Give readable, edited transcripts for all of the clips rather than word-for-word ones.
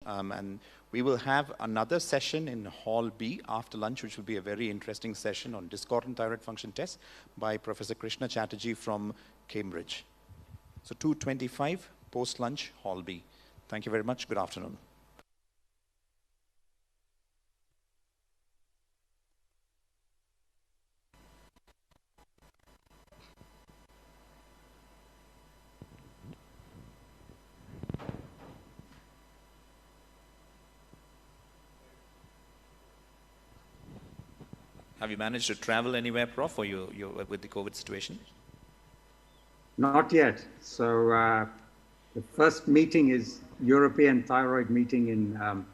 And we will have another session in Hall B after lunch, which will be a very interesting session on discordant thyroid function tests by Professor Krishna Chatterjee from Cambridge. So 2:25 post-lunch, Hall B. Thank you very much. Good afternoon. Have you managed to travel anywhere, Prof, or you're with the COVID situation? Not yet. So the first meeting is European thyroid meeting in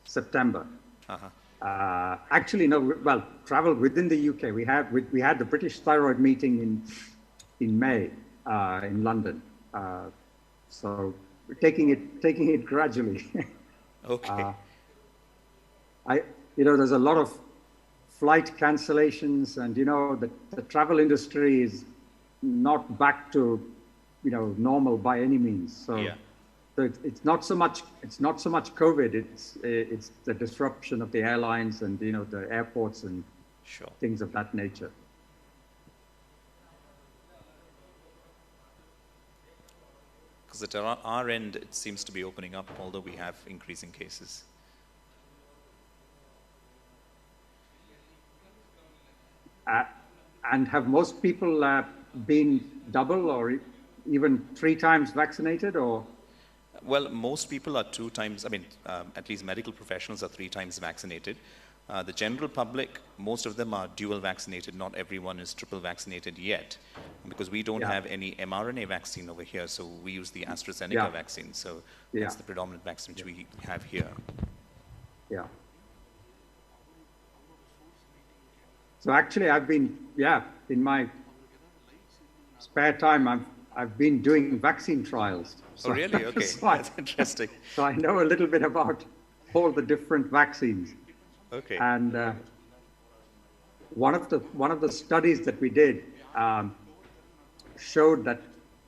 September. Actually, no. Well, travel within the UK. We had the British thyroid meeting in May in London. So we're taking it gradually. Okay. There's a lot of flight cancellations, and the travel industry is not back to normal by any means. So, yeah. So it's not so much COVID. It's the disruption of the airlines and the airports and sure. things of that nature. Because at our end, it seems to be opening up, although we have increasing cases. And have most people been double or even 3 times vaccinated, or? Well, most people are 2 times, at least medical professionals are 3 times vaccinated. The general public, most of them are dual vaccinated. Not everyone is triple vaccinated yet, because we don't have any mRNA vaccine over here, so we use the AstraZeneca vaccine. So that's the predominant vaccine which we have here. Yeah. So actually, I've been, in my spare time, I've been doing vaccine trials. So, oh, really? Okay, that's interesting. So I know a little bit about all the different vaccines. Okay. And one of the studies that we did showed that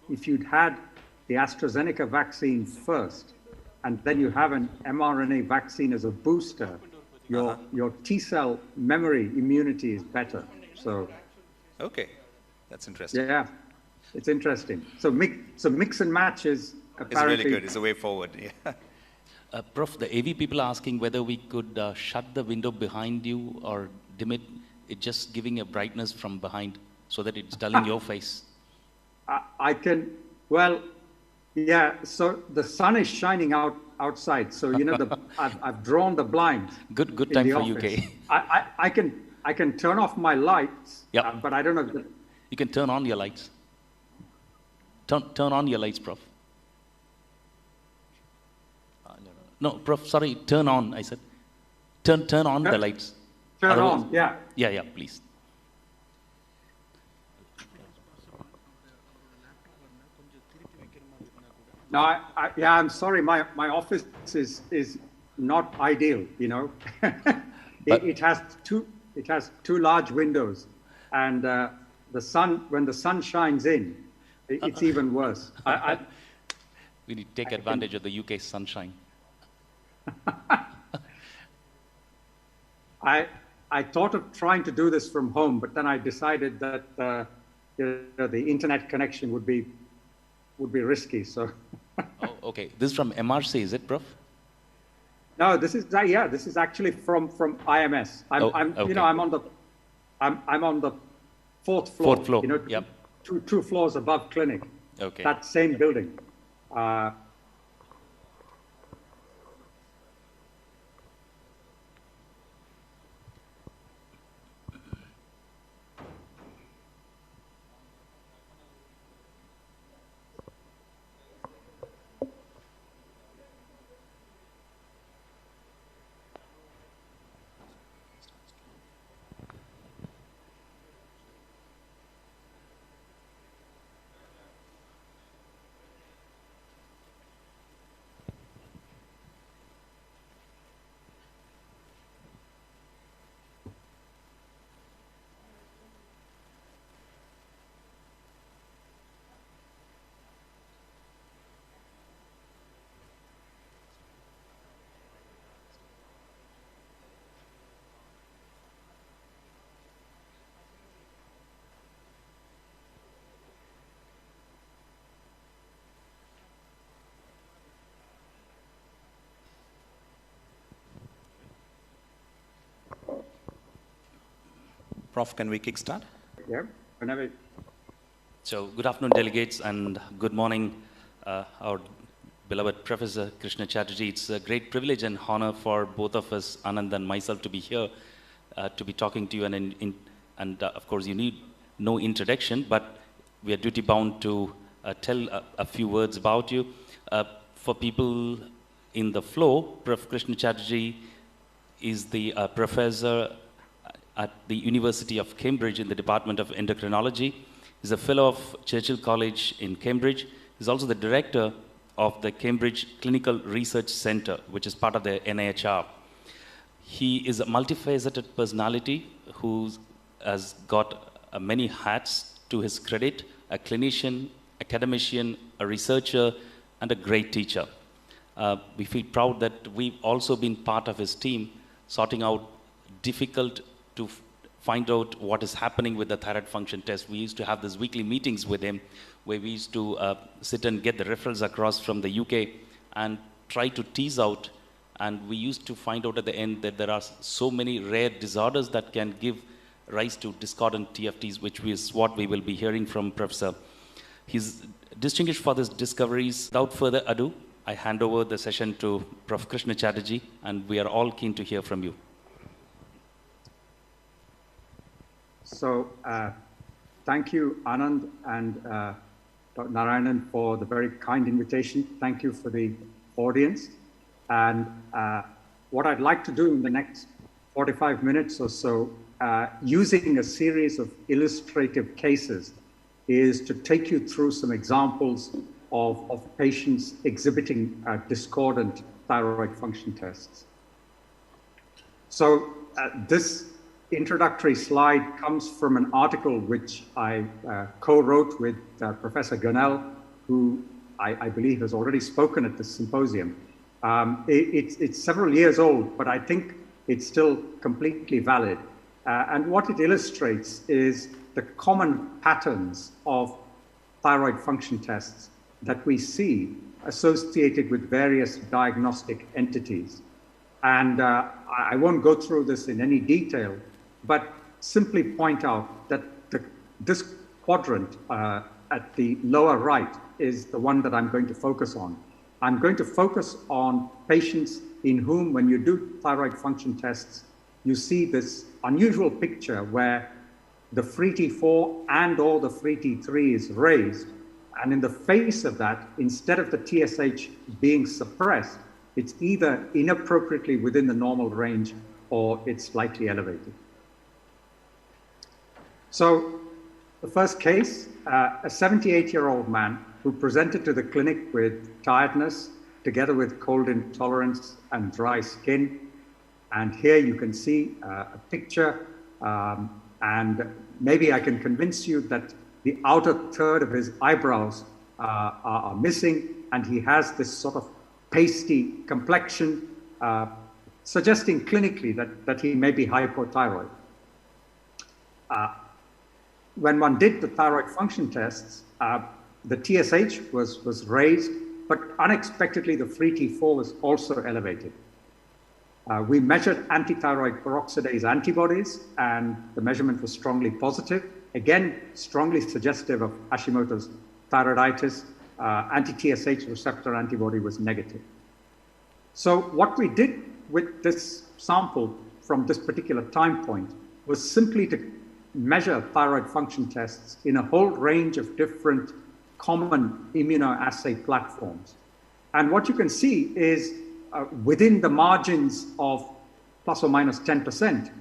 if you'd had the AstraZeneca vaccine first, and then you have an mRNA vaccine as a booster, your T-cell memory immunity is better. So, okay, that's interesting. Yeah, it's interesting. So mix and match is apparently... It's really good. It's a way forward. Yeah. Prof, the AV people are asking whether we could shut the window behind you or dim it. It's just giving a brightness from behind so that it's dulling your face. I can, well, yeah. So the sun is shining outside. So I've drawn the blinds. Good time for UK. I can turn off my lights. Yeah. But I don't know. You can turn on your lights. Turn on your lights, Prof. No, Prof, sorry, turn on, I said. Turn on the lights. Turn on, yeah. Yeah, please. No, I'm sorry, my office is not ideal, it has two large windows, and when the sun shines in, it's even worse. We need to take advantage of the UK sunshine. I thought of trying to do this from home, but then I decided that the internet connection would be risky. So. Oh, okay. This is from MRC, is it, Prof? No, this is actually from IMS. Okay. I'm on the 4th floor. 4th floor. Yep. Two floors above clinic. Okay. That same building. Prof, can we kickstart? Yeah, whenever. So, good afternoon, delegates, and good morning, our beloved Professor Krishna Chatterjee. It's a great privilege and honor for both of us, Anand and myself, to be here, to be talking to you. And of course, you need no introduction, but we are duty bound to tell a few words about you. For people in the flow, Prof. Krishna Chatterjee is the professor at the University of Cambridge in the Department of Endocrinology. He's a fellow of Churchill College in Cambridge. He's also the director of the Cambridge Clinical Research Center, which is part of the NIHR. He is a multifaceted personality who has got many hats to his credit: a clinician, academician, a researcher, and a great teacher. We feel proud that we've also been part of his team, sorting out difficult to find out what is happening with the thyroid function test. We used to have these weekly meetings with him where we used to sit and get the referrals across from the UK and try to tease out. And we used to find out at the end that there are so many rare disorders that can give rise to discordant TFTs, which is what we will be hearing from Professor. He's distinguished for his discoveries. Without further ado, I hand over the session to Prof. Krishna Chatterjee, and we are all keen to hear from you. So, thank you, Anand and Dr. Narayanan, for the very kind invitation. Thank you for the audience. And what I'd like to do in the next 45 minutes or so, using a series of illustrative cases, is to take you through some examples of patients exhibiting discordant thyroid function tests. So this introductory slide comes from an article which I co-wrote with Professor Gunnell, who I believe has already spoken at the symposium. It's several years old, but I think it's still completely valid. And what it illustrates is the common patterns of thyroid function tests that we see associated with various diagnostic entities. And I won't go through this in any detail, but simply point out that this quadrant at the lower right is the one that I'm going to focus on. I'm going to focus on patients in whom, when you do thyroid function tests, you see this unusual picture where the free T4 and or the free T3 is raised. And in the face of that, instead of the TSH being suppressed, it's either inappropriately within the normal range or it's slightly elevated. So the first case, a 78-year-old man who presented to the clinic with tiredness, together with cold intolerance and dry skin. And here you can see a picture, and maybe I can convince you that the outer third of his eyebrows are missing, and he has this sort of pasty complexion, suggesting clinically that he may be hypothyroid. When one did the thyroid function tests, the TSH was raised, but unexpectedly the free T4 was also elevated. We measured anti-thyroid peroxidase antibodies, and the measurement was strongly positive. Again, strongly suggestive of Hashimoto's thyroiditis. Anti-TSH receptor antibody was negative. So what we did with this sample from this particular time point was simply to measure thyroid function tests in a whole range of different common immunoassay platforms. And what you can see is within the margins of plus or minus 10%,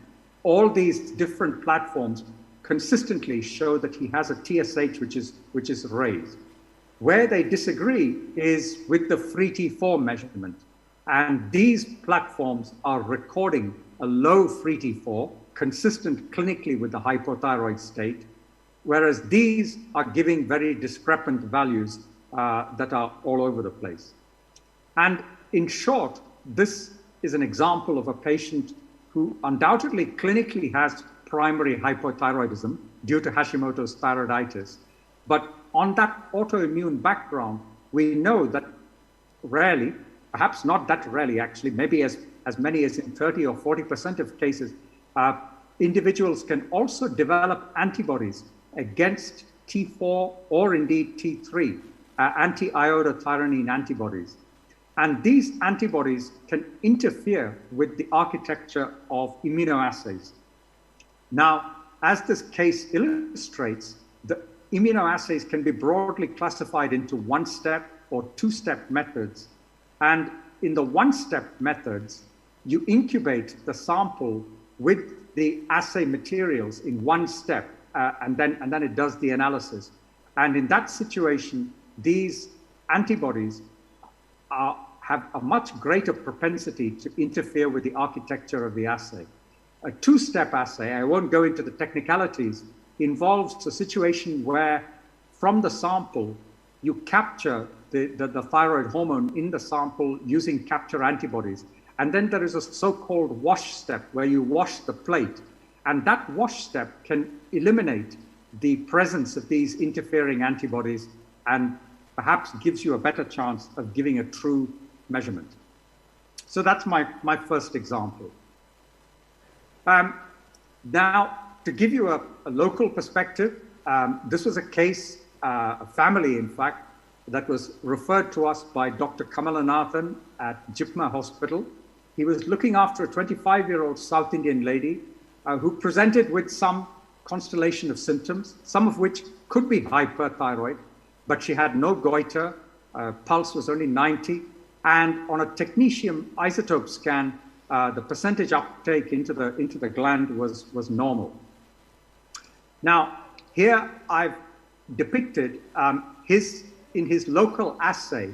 all these different platforms consistently show that he has a TSH which is raised. Where they disagree is with the free T4 measurement. And these platforms are recording a low free T4, consistent clinically with the hypothyroid state, whereas these are giving very discrepant values that are all over the place. And in short, this is an example of a patient who undoubtedly clinically has primary hypothyroidism due to Hashimoto's thyroiditis. But on that autoimmune background, we know that rarely, perhaps not that rarely actually, maybe as many as in 30 or 40% of cases, individuals can also develop antibodies against T4 or indeed T3, anti-iodothyronine antibodies. And these antibodies can interfere with the architecture of immunoassays. Now, as this case illustrates, the immunoassays can be broadly classified into one-step or two-step methods. And in the one-step methods, you incubate the sample with the assay materials in one step, and then it does the analysis. And in that situation, these antibodies have a much greater propensity to interfere with the architecture of the assay. A two-step assay, I won't go into the technicalities, involves a situation where from the sample, you capture the thyroid hormone in the sample using capture antibodies. And then there is a so-called wash step where you wash the plate. And that wash step can eliminate the presence of these interfering antibodies and perhaps gives you a better chance of giving a true measurement. So that's my first example. Now, to give you a local perspective, this was a case, a family, in fact, that was referred to us by Dr. Kamalanathan at Jipma Hospital. He was looking after a 25-year-old South Indian lady who presented with some constellation of symptoms, some of which could be hyperthyroid, but she had no goiter, pulse was only 90, and on a technetium isotope scan, the percentage uptake into the gland was normal. Now, here I've depicted in his local assay,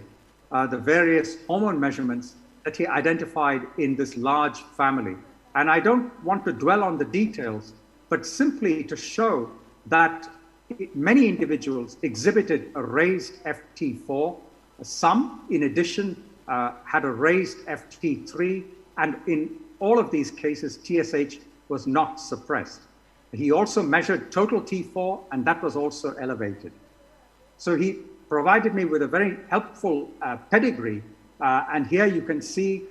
the various hormone measurements that he identified in this large family. And I don't want to dwell on the details, but simply to show that many individuals exhibited a raised FT4. Some, in addition, had a raised FT3, and in all of these cases, TSH was not suppressed. He also measured total T4, and that was also elevated. So he provided me with a very helpful pedigree, and here you can see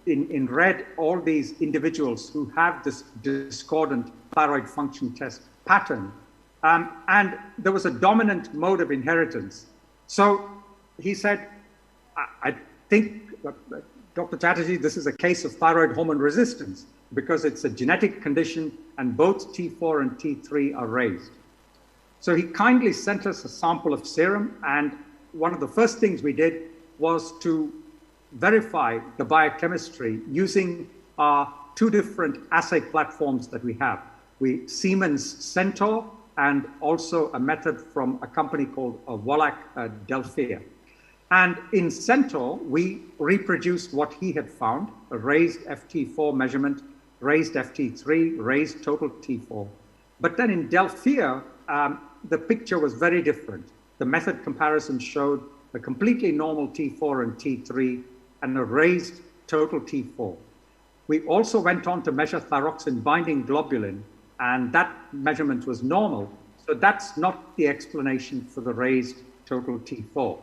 in red all these individuals who have this discordant thyroid function test pattern. And there was a dominant mode of inheritance. So he said, I think, Dr. Chatterjee, this is a case of thyroid hormone resistance because it's a genetic condition and both T4 and T3 are raised. So he kindly sent us a sample of serum, and one of the first things we did was to verify the biochemistry using our two different assay platforms that we have. Siemens Centaur and also a method from a company called Wallach Delphia. And in Centaur, we reproduced what he had found, a raised FT4 measurement, raised FT3, raised total T4. But then in Delphia, the picture was very different. The method comparison showed a completely normal T4 and T3 and a raised total T4. We also went on to measure thyroxine binding globulin, and that measurement was normal. So that's not the explanation for the raised total T4.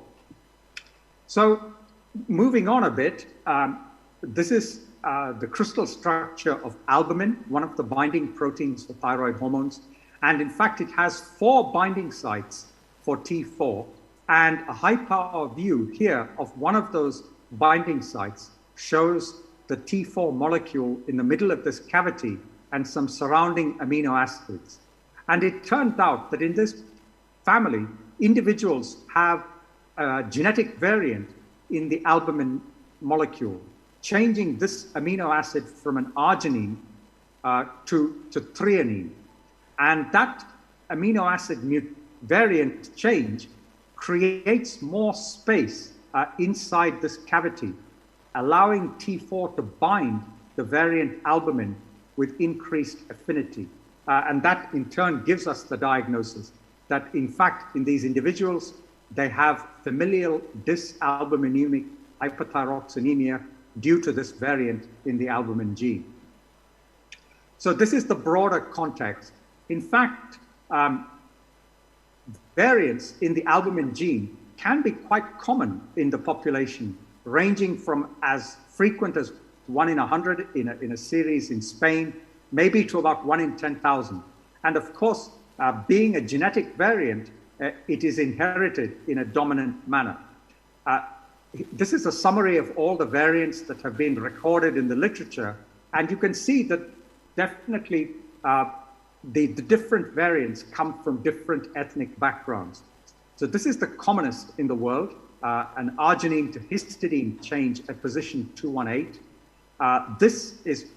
So moving on a bit, this is the crystal structure of albumin, one of the binding proteins for thyroid hormones. And in fact, it has 4 binding sites for T4, and a high power view here of one of those binding sites shows the T4 molecule in the middle of this cavity and some surrounding amino acids. And it turned out that in this family, individuals have a genetic variant in the albumin molecule, changing this amino acid from an arginine to threonine. And that amino acid variant change creates more space inside this cavity, allowing T4 to bind the variant albumin with increased affinity. And that in turn gives us the diagnosis that in fact in these individuals, they have familial dysalbuminemic hyperthyroxanemia due to this variant in the albumin gene. So this is the broader context. In fact, variants in the albumin gene can be quite common in the population, ranging from as frequent as 1 in 100 in a series in Spain maybe to about 1 in 10,000. And of course, being a genetic variant, it is inherited in a dominant manner. This is a summary of all the variants that have been recorded in the literature. And you can see that definitely the different variants come from different ethnic backgrounds. So this is the commonest in the world, an arginine to histidine change at position 218. This is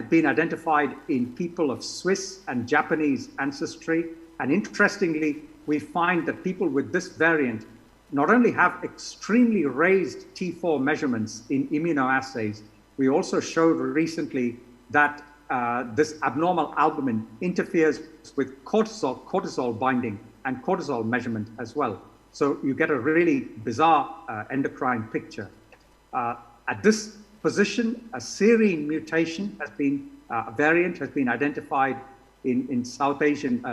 been identified in people of Swiss and Japanese ancestry. And interestingly, we find that people with this variant not only have extremely raised T4 measurements in immunoassays, we also showed recently that this abnormal albumin interferes with cortisol binding and cortisol measurement as well. So you get a really bizarre endocrine picture. At this position, a serine mutation has been, a variant has been identified in South Asian,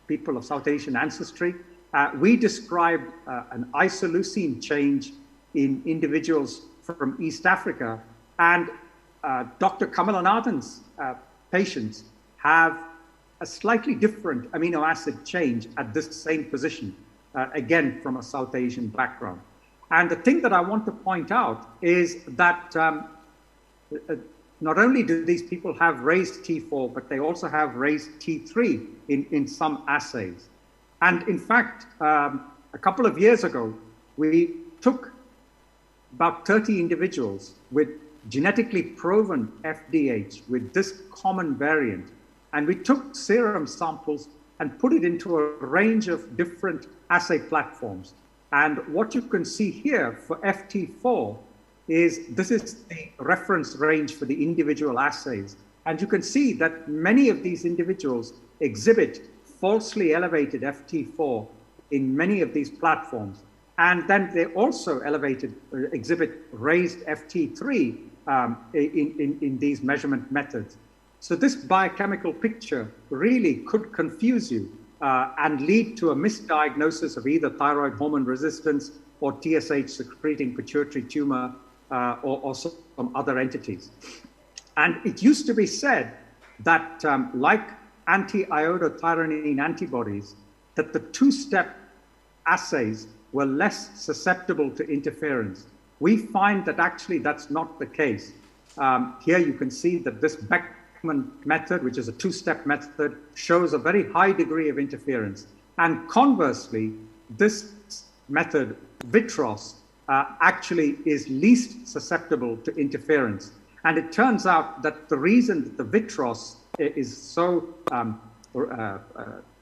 people of South Asian ancestry. We described an isoleucine change in individuals from East Africa, and Dr. Kamalanathan's patients have a slightly different amino acid change at this same position, again, from a South Asian background. And the thing that I want to point out is that not only do these people have raised T4, but they also have raised T3 in some assays. And in fact, a couple of years ago, we took about 30 individuals with genetically proven FDH with this common variant, and we took serum samples and put it into a range of different assay platforms. And what you can see here for FT4 is this is the reference range for the individual assays. And you can see that many of these individuals exhibit falsely elevated FT4 in many of these platforms. And then they also exhibit raised FT3 in these measurement methods. So this biochemical picture really could confuse you and lead to a misdiagnosis of either thyroid hormone resistance or TSH secreting pituitary tumor or some other entities. And it used to be said that like anti-iodothyronine antibodies, that the two-step assays were less susceptible to interference. We find that actually that's not the case. Here you can see that this Beckman method, which is a two-step method, shows a very high degree of interference. And conversely, this method, Vitros, actually is least susceptible to interference. And it turns out that the reason that the Vitros is so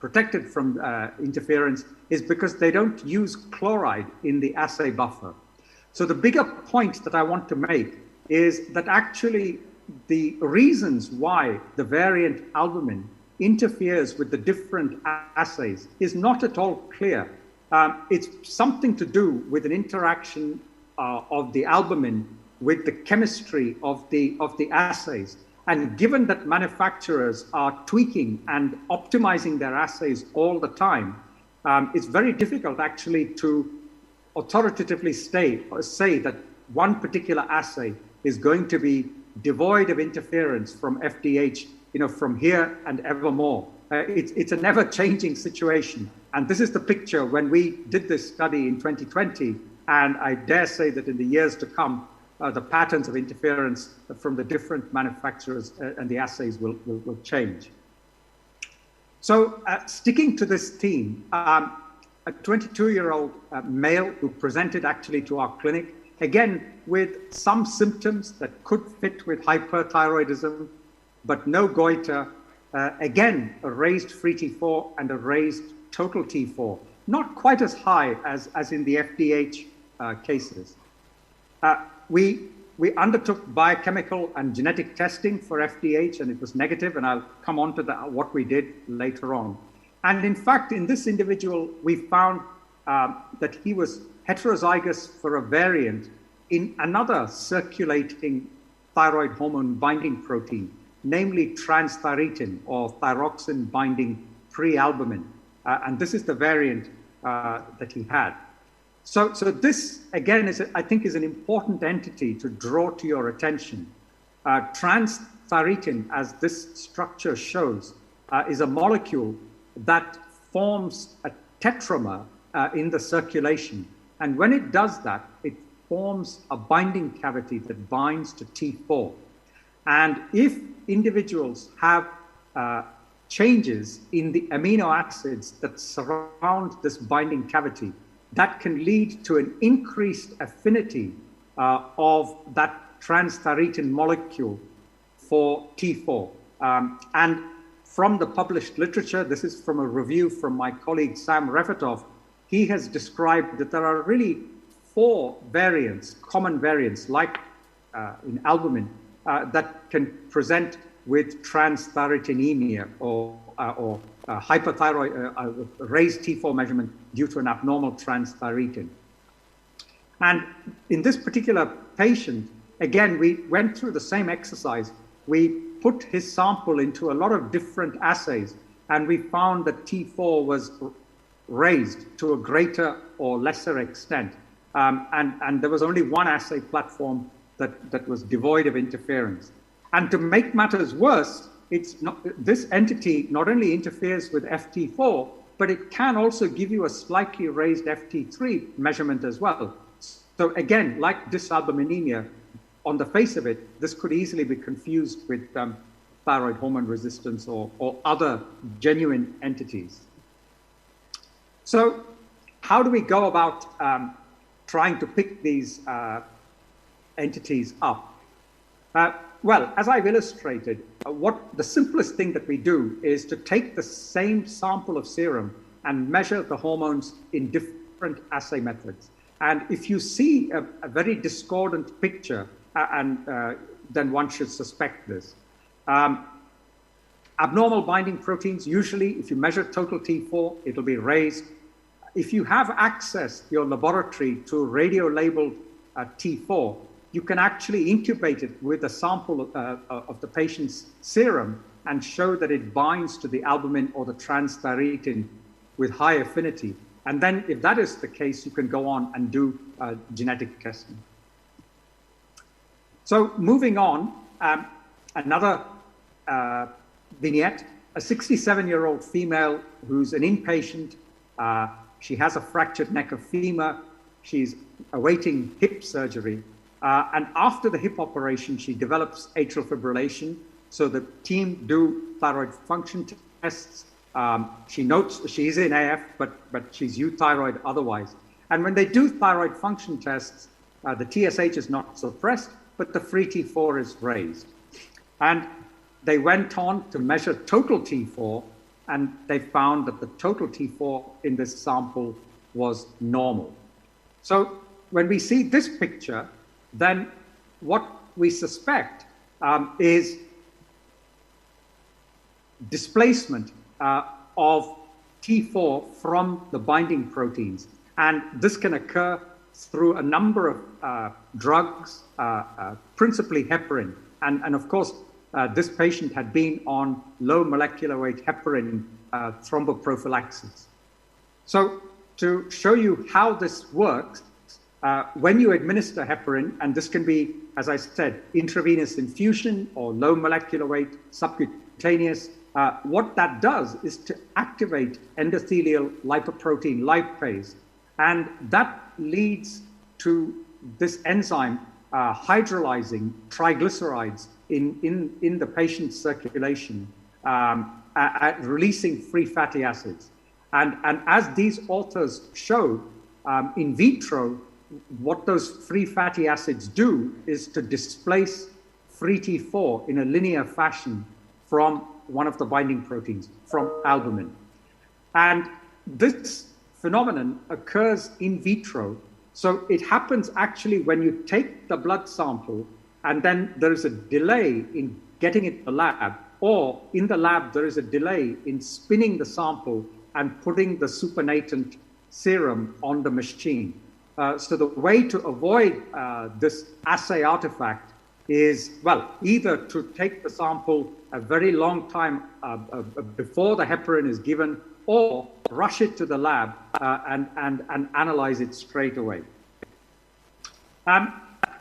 protected from interference is because they don't use chloride in the assay buffer. So the bigger point that I want to make is that actually the reasons why the variant albumin interferes with the different assays is not at all clear. It's something to do with an interaction of the albumin with the chemistry of the assays. And given that manufacturers are tweaking and optimizing their assays all the time, it's very difficult actually to authoritatively say that one particular assay is going to be devoid of interference from FDH, from here and evermore. It's an ever-changing situation. And this is the picture when we did this study in 2020. And I dare say that in the years to come, the patterns of interference from the different manufacturers and the assays will change. So sticking to this theme, a 22-year-old male who presented actually to our clinic, again, with some symptoms that could fit with hyperthyroidism, but no goiter, again, a raised free T4 and a raised total T4, not quite as high as in the FDH cases. We undertook biochemical and genetic testing for FDH, and it was negative, and I'll come on to what we did later on. And in fact, in this individual, we found that he was heterozygous for a variant in another circulating thyroid hormone binding protein, namely transthyretin or thyroxine binding prealbumin. And this is the variant that he had. So this, again, I think is an important entity to draw to your attention. Transthyretin, as this structure shows, is a molecule that forms a tetramer in the circulation. And when it does that, it forms a binding cavity that binds to T4. And if individuals have changes in the amino acids that surround this binding cavity, that can lead to an increased affinity of that transthyretin molecule for T4. And from the published literature, this is from a review from my colleague Sam Refetov, he has described that there are really 4 variants, common variants, like in albumin, that can present with transthyretinemia or hyperthyroid, raised T4 measurement due to an abnormal transthyretin. And in this particular patient, again, we went through the same exercise. We put his sample into a lot of different assays, and we found that T4 was raised to a greater or lesser extent. And there was only one assay platform that was devoid of interference. And to make matters worse, this entity not only interferes with FT4, but it can also give you a slightly raised FT3 measurement as well. So again, like dysalbuminemia, on the face of it, this could easily be confused with thyroid hormone resistance or other genuine entities. So how do we go about trying to pick these entities up? Well, as I've illustrated, the simplest thing that we do is to take the same sample of serum and measure the hormones in different assay methods. And if you see a very discordant picture, then one should suspect this. Abnormal binding proteins, usually if you measure total T4, it'll be raised. If you have access, your laboratory, to radio-labeled T4, you can actually incubate it with a sample of the patient's serum and show that it binds to the albumin or the transthyretin with high affinity. And then if that is the case, you can go on and do genetic testing. So moving on, another vignette, a 67-year-old female who's an inpatient. She has a fractured neck of femur. She's awaiting hip surgery. And after the hip operation, she develops atrial fibrillation. So the team do thyroid function tests. She notes she's in AF, but she's euthyroid otherwise. And when they do thyroid function tests, the TSH is not suppressed, but the free T4 is raised. And they went on to measure total T4, and they found that the total T4 in this sample was normal. So when we see this picture, then what we suspect is displacement of T4 from the binding proteins. And this can occur through a number of drugs, principally heparin. And of course, this patient had been on low molecular weight heparin thromboprophylaxis. So to show you how this works, when you administer heparin, and this can be, as I said, intravenous infusion or low molecular weight subcutaneous, what that does is to activate endothelial lipoprotein lipase. And that leads to this enzyme hydrolyzing triglycerides in the patient's circulation, releasing free fatty acids. And as these authors showed, in vitro, what those free fatty acids do is to displace free T4 in a linear fashion from one of the binding proteins, from albumin. And this phenomenon occurs in vitro. So it happens actually when you take the blood sample and then there is a delay in getting it to the lab, or in the lab there is a delay in spinning the sample and putting the supernatant serum on the machine. So the way to avoid this assay artifact is, well, either to take the sample a very long time before the heparin is given, or rush it to the lab and analyze it straight away. A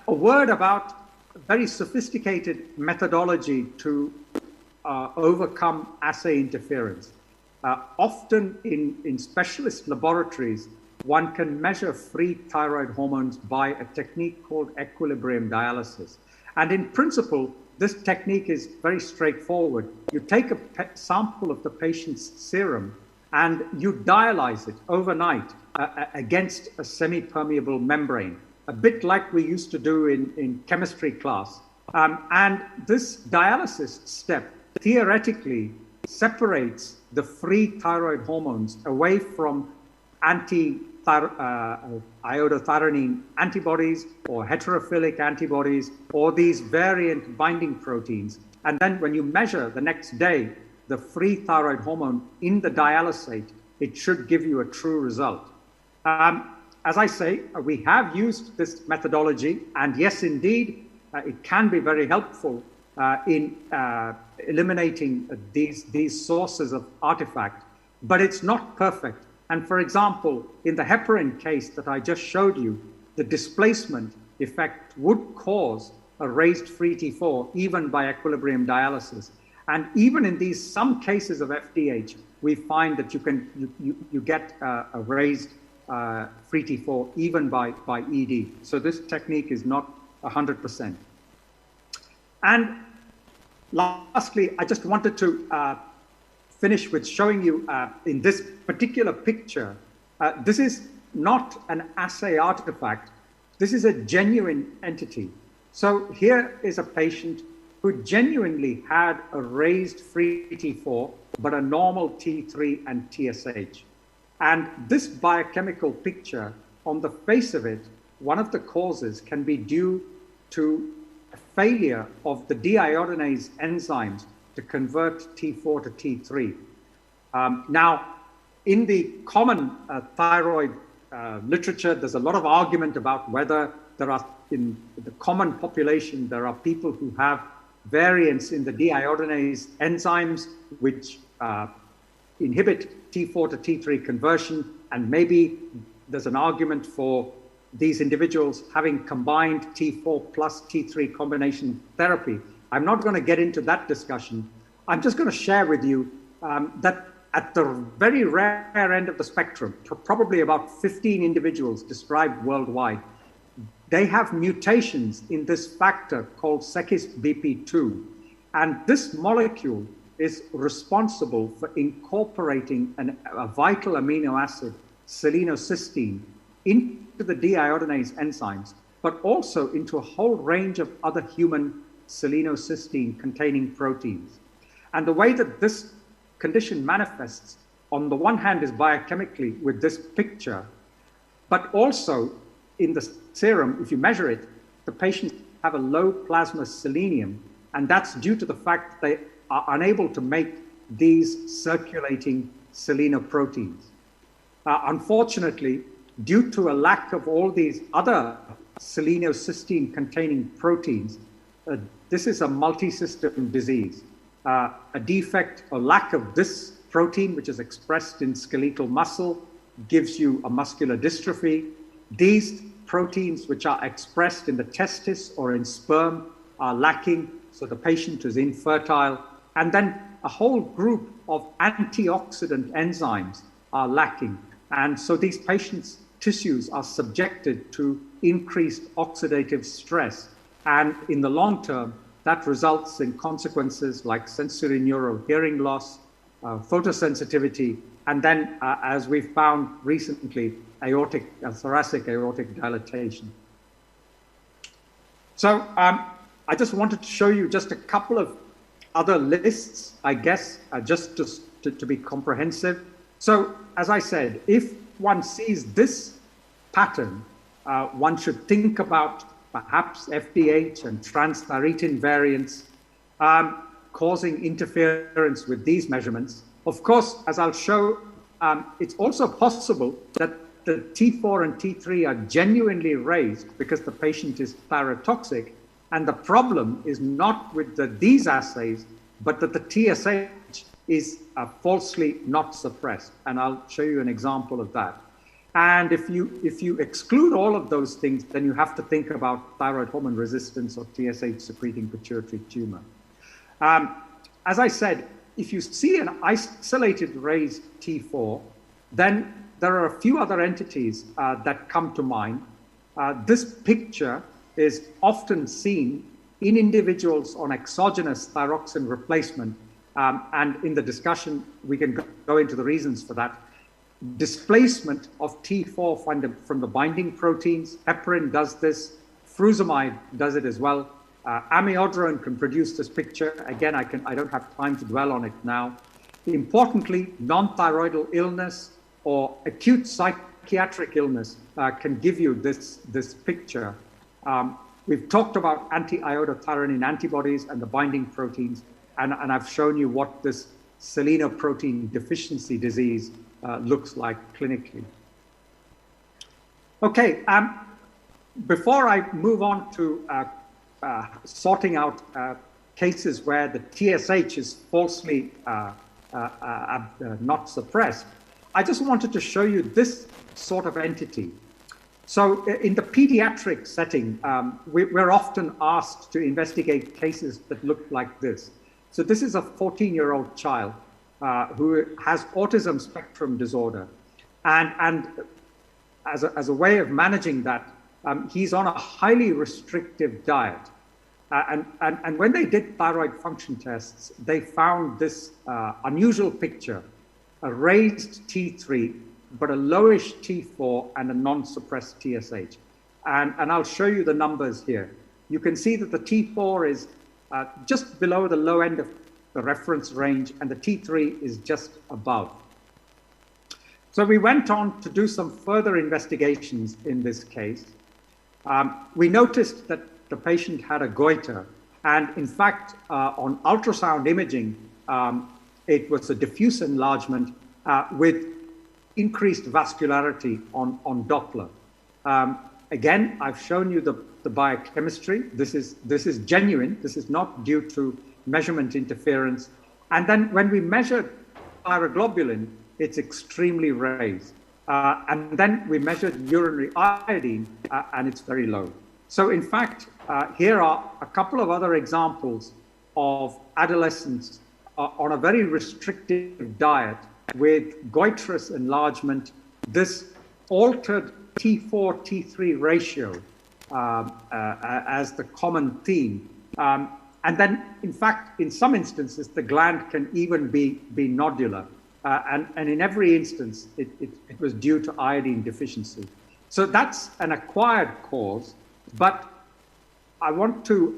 word about very sophisticated methodology to overcome assay interference. Often in specialist laboratories, one can measure free thyroid hormones by a technique called equilibrium dialysis. And in principle, this technique is very straightforward. You take a sample of the patient's serum and you dialyze it overnight against a semi-permeable membrane, a bit like we used to do in chemistry class. And this dialysis step theoretically separates the free thyroid hormones away from iodothyronine antibodies or heterophilic antibodies or these variant binding proteins. And then when you measure the next day the free thyroid hormone in the dialysate, it should give you a true result. As I say, we have used this methodology, and yes, indeed, it can be very helpful in eliminating these sources of artifact, but it's not perfect. And for example, in the heparin case that I just showed you, the displacement effect would cause a raised free T4 even by equilibrium dialysis. And even in these some cases of FDH, we find that you get a raised free T4 even by ED. So this technique is not 100%. And lastly, I just wanted to finish with showing you in this particular picture, this is not an assay artifact. This is a genuine entity. So here is a patient who genuinely had a raised free T4, but a normal T3 and TSH. And this biochemical picture, on the face of it, one of the causes can be due to a failure of the deiodinase enzymes to convert T4 to T3. Now, in the common thyroid literature, there's a lot of argument about whether there are, in the common population, there are people who have variants in the deiodinase enzymes which inhibit T4 to T3 conversion, and maybe there's an argument for these individuals having combined T4 plus T3 combination therapy. I'm not going to get into that discussion. I'm just going to share with you that at the very rare end of the spectrum, probably about 15 individuals described worldwide, they have mutations in this factor called SECIS-BP2. And this molecule is responsible for incorporating a vital amino acid, selenocysteine, into the deiodinase enzymes, but also into a whole range of other human selenocysteine containing proteins. And the way that this condition manifests, on the one hand, is biochemically with this picture, but also in the serum, if you measure it, the patients have a low plasma selenium, and that's due to the fact that they are unable to make these circulating selenoproteins. Unfortunately, due to a lack of all these other selenocysteine containing proteins, this is a multi-system disease. A defect or lack of this protein, which is expressed in skeletal muscle, gives you a muscular dystrophy. These proteins, which are expressed in the testis or in sperm, are lacking, so the patient is infertile. And then a whole group of antioxidant enzymes are lacking. And so these patients' tissues are subjected to increased oxidative stress. And in the long term, that results in consequences like sensorineural hearing loss, photosensitivity, and then, as we've found recently, thoracic aortic dilatation. So I just wanted to show you just a couple of other lists, I guess, just to be comprehensive. So as I said, if one sees this pattern, one should think about perhaps FDH and transthyretin variants causing interference with these measurements. Of course, as I'll show, it's also possible that the T4 and T3 are genuinely raised because the patient is thyrotoxic, and the problem is not with these assays, but that the TSH is falsely not suppressed. And I'll show you an example of that. And if you exclude all of those things, then you have to think about thyroid hormone resistance or TSH secreting pituitary tumor. As I said, if you see an isolated raised T4, then there are a few other entities that come to mind. This picture is often seen in individuals on exogenous thyroxine replacement, and in the discussion we can go into the reasons for that. Displacement of T4 from the binding proteins. Heparin does this. Frusemide does it as well. Amiodarone can produce this picture. Again, I don't have time to dwell on it now. Importantly, non-thyroidal illness or acute psychiatric illness can give you this picture. We've talked about anti-iodothyronine antibodies and the binding proteins, and I've shown you what this selenoprotein deficiency disease looks like clinically. Okay, before I move on to sorting out cases where the TSH is falsely not suppressed, I just wanted to show you this sort of entity. So in the pediatric setting, we're often asked to investigate cases that look like this. So this is a 14-year-old child who has autism spectrum disorder. And as a way of managing that, he's on a highly restrictive diet. And when they did thyroid function tests, they found this unusual picture, a raised T3, but a lowish T4 and a non-suppressed TSH. And I'll show you the numbers here. You can see that the T4 is just below the low end of the reference range, and the T3 is just above. So we went on to do some further investigations in this case. We noticed that the patient had a goiter, and in fact, on ultrasound imaging, it was a diffuse enlargement with increased vascularity on Doppler. Again, I've shown you the biochemistry. This is genuine. This is not due to measurement interference. And then when we measured thyroglobulin, it's extremely raised. And then we measured urinary iodine, and it's very low. So in fact, here are a couple of other examples of adolescents on a very restrictive diet with goitrous enlargement, this altered T4, T3 ratio as the common theme. And then, in fact, in some instances, the gland can even be nodular. And in every instance, it was due to iodine deficiency. So that's an acquired cause, but I want to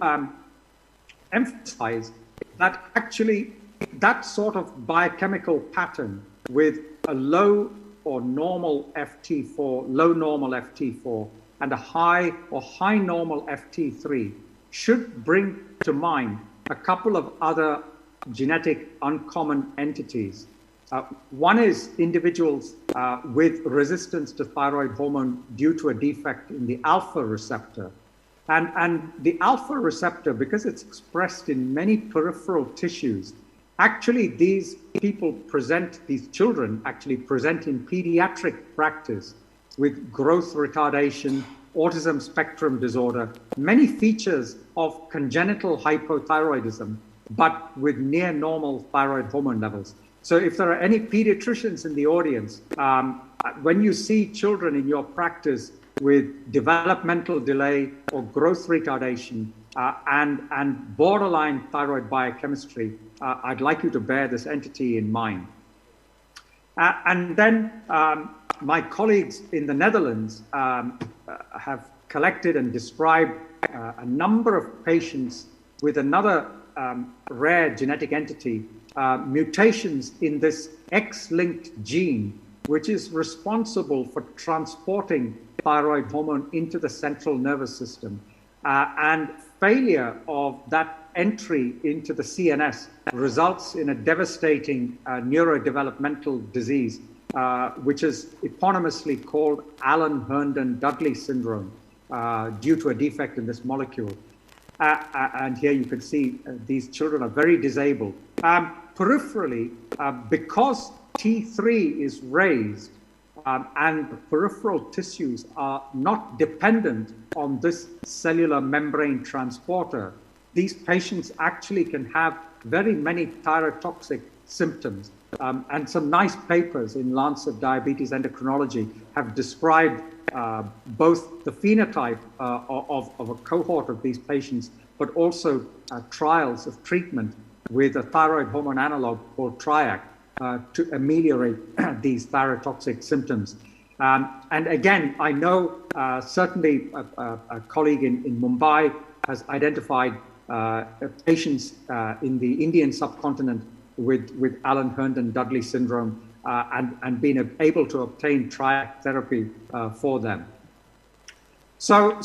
emphasize that actually that sort of biochemical pattern with a low or normal FT4, low normal FT4, and a high or high normal FT3 should bring to mind a couple of other genetic uncommon entities. One is individuals with resistance to thyroid hormone due to a defect in the alpha receptor. And the alpha receptor, because it's expressed in many peripheral tissues, actually these children actually present in pediatric practice with growth retardation, autism spectrum disorder, many features of congenital hypothyroidism, but with near normal thyroid hormone levels. So if there are any pediatricians in the audience, when you see children in your practice with developmental delay or growth retardation and borderline thyroid biochemistry, I'd like you to bear this entity in mind. And then my colleagues in the Netherlands have collected and described a number of patients with another rare genetic entity, mutations in this X-linked gene, which is responsible for transporting thyroid hormone into the central nervous system. And failure of that entry into the CNS results in a devastating neurodevelopmental disease, which is eponymously called Allan-Herndon-Dudley syndrome, due to a defect in this molecule. And here you can see these children are very disabled. Peripherally, because T3 is raised, and the peripheral tissues are not dependent on this cellular membrane transporter, these patients actually can have very many thyrotoxic symptoms. And some nice papers in Lancet Diabetes Endocrinology have described both the phenotype of a cohort of these patients, but also trials of treatment with a thyroid hormone analog called Triac to ameliorate these thyrotoxic symptoms. And again, I know certainly a colleague in Mumbai has identified patients in the Indian subcontinent with Allan-Herndon-Dudley syndrome and been able to obtain Triac therapy for them. So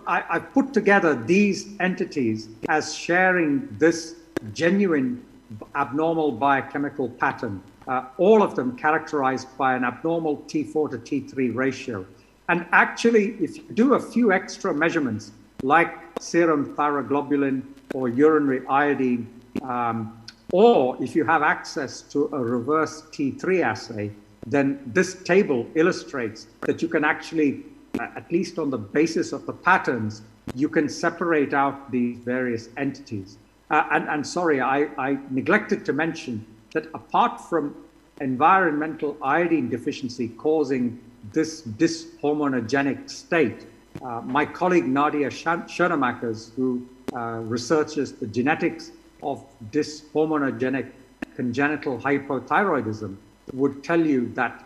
I put together these entities as sharing this genuine abnormal biochemical pattern, all of them characterized by an abnormal T4 to T3 ratio. And actually, if you do a few extra measurements, like serum thyroglobulin or urinary iodine, or if you have access to a reverse T3 assay, then this table illustrates that you can actually, at least on the basis of the patterns, you can separate out these various entities. And sorry, I neglected to mention that apart from environmental iodine deficiency causing this dyshormonogenic state, my colleague Nadia Schoenemakers, who researches the genetics of dyshormonogenic congenital hypothyroidism, would tell you that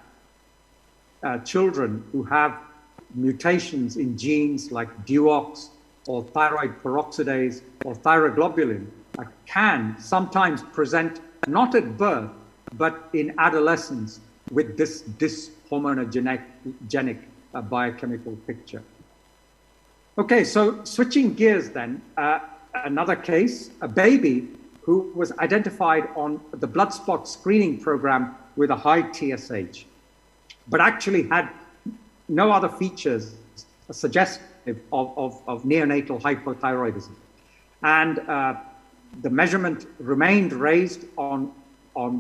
children who have mutations in genes like DUOX or thyroid peroxidase or thyroglobulin can sometimes present not at birth, but in adolescence with this dyshormonogenic biochemical picture. Okay, so switching gears then, another case, a baby who was identified on the blood spot screening program with a high TSH, but actually had no other features suggestive of neonatal hypothyroidism. And the measurement remained raised on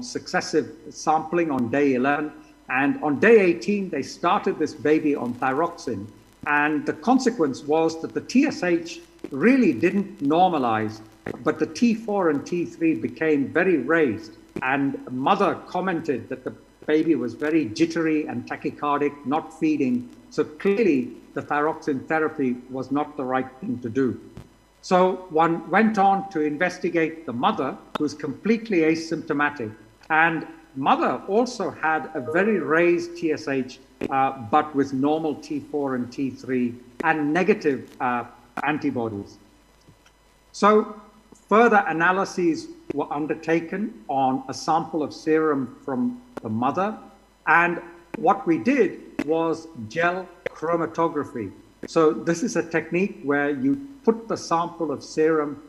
successive sampling on day 11. And on day 18, they started this baby on thyroxine. And the consequence was that the TSH really didn't normalize, but the T4 and T3 became very raised. And mother commented that the baby was very jittery and tachycardic, not feeding. So clearly the thyroxine therapy was not the right thing to do. So one went on to investigate the mother, who's completely asymptomatic. And mother also had a very raised TSH, but with normal T4 and T3 and negative antibodies. So further analyses were undertaken on a sample of serum from the mother. And what we did was gel chromatography. So this is a technique where you put the sample of serum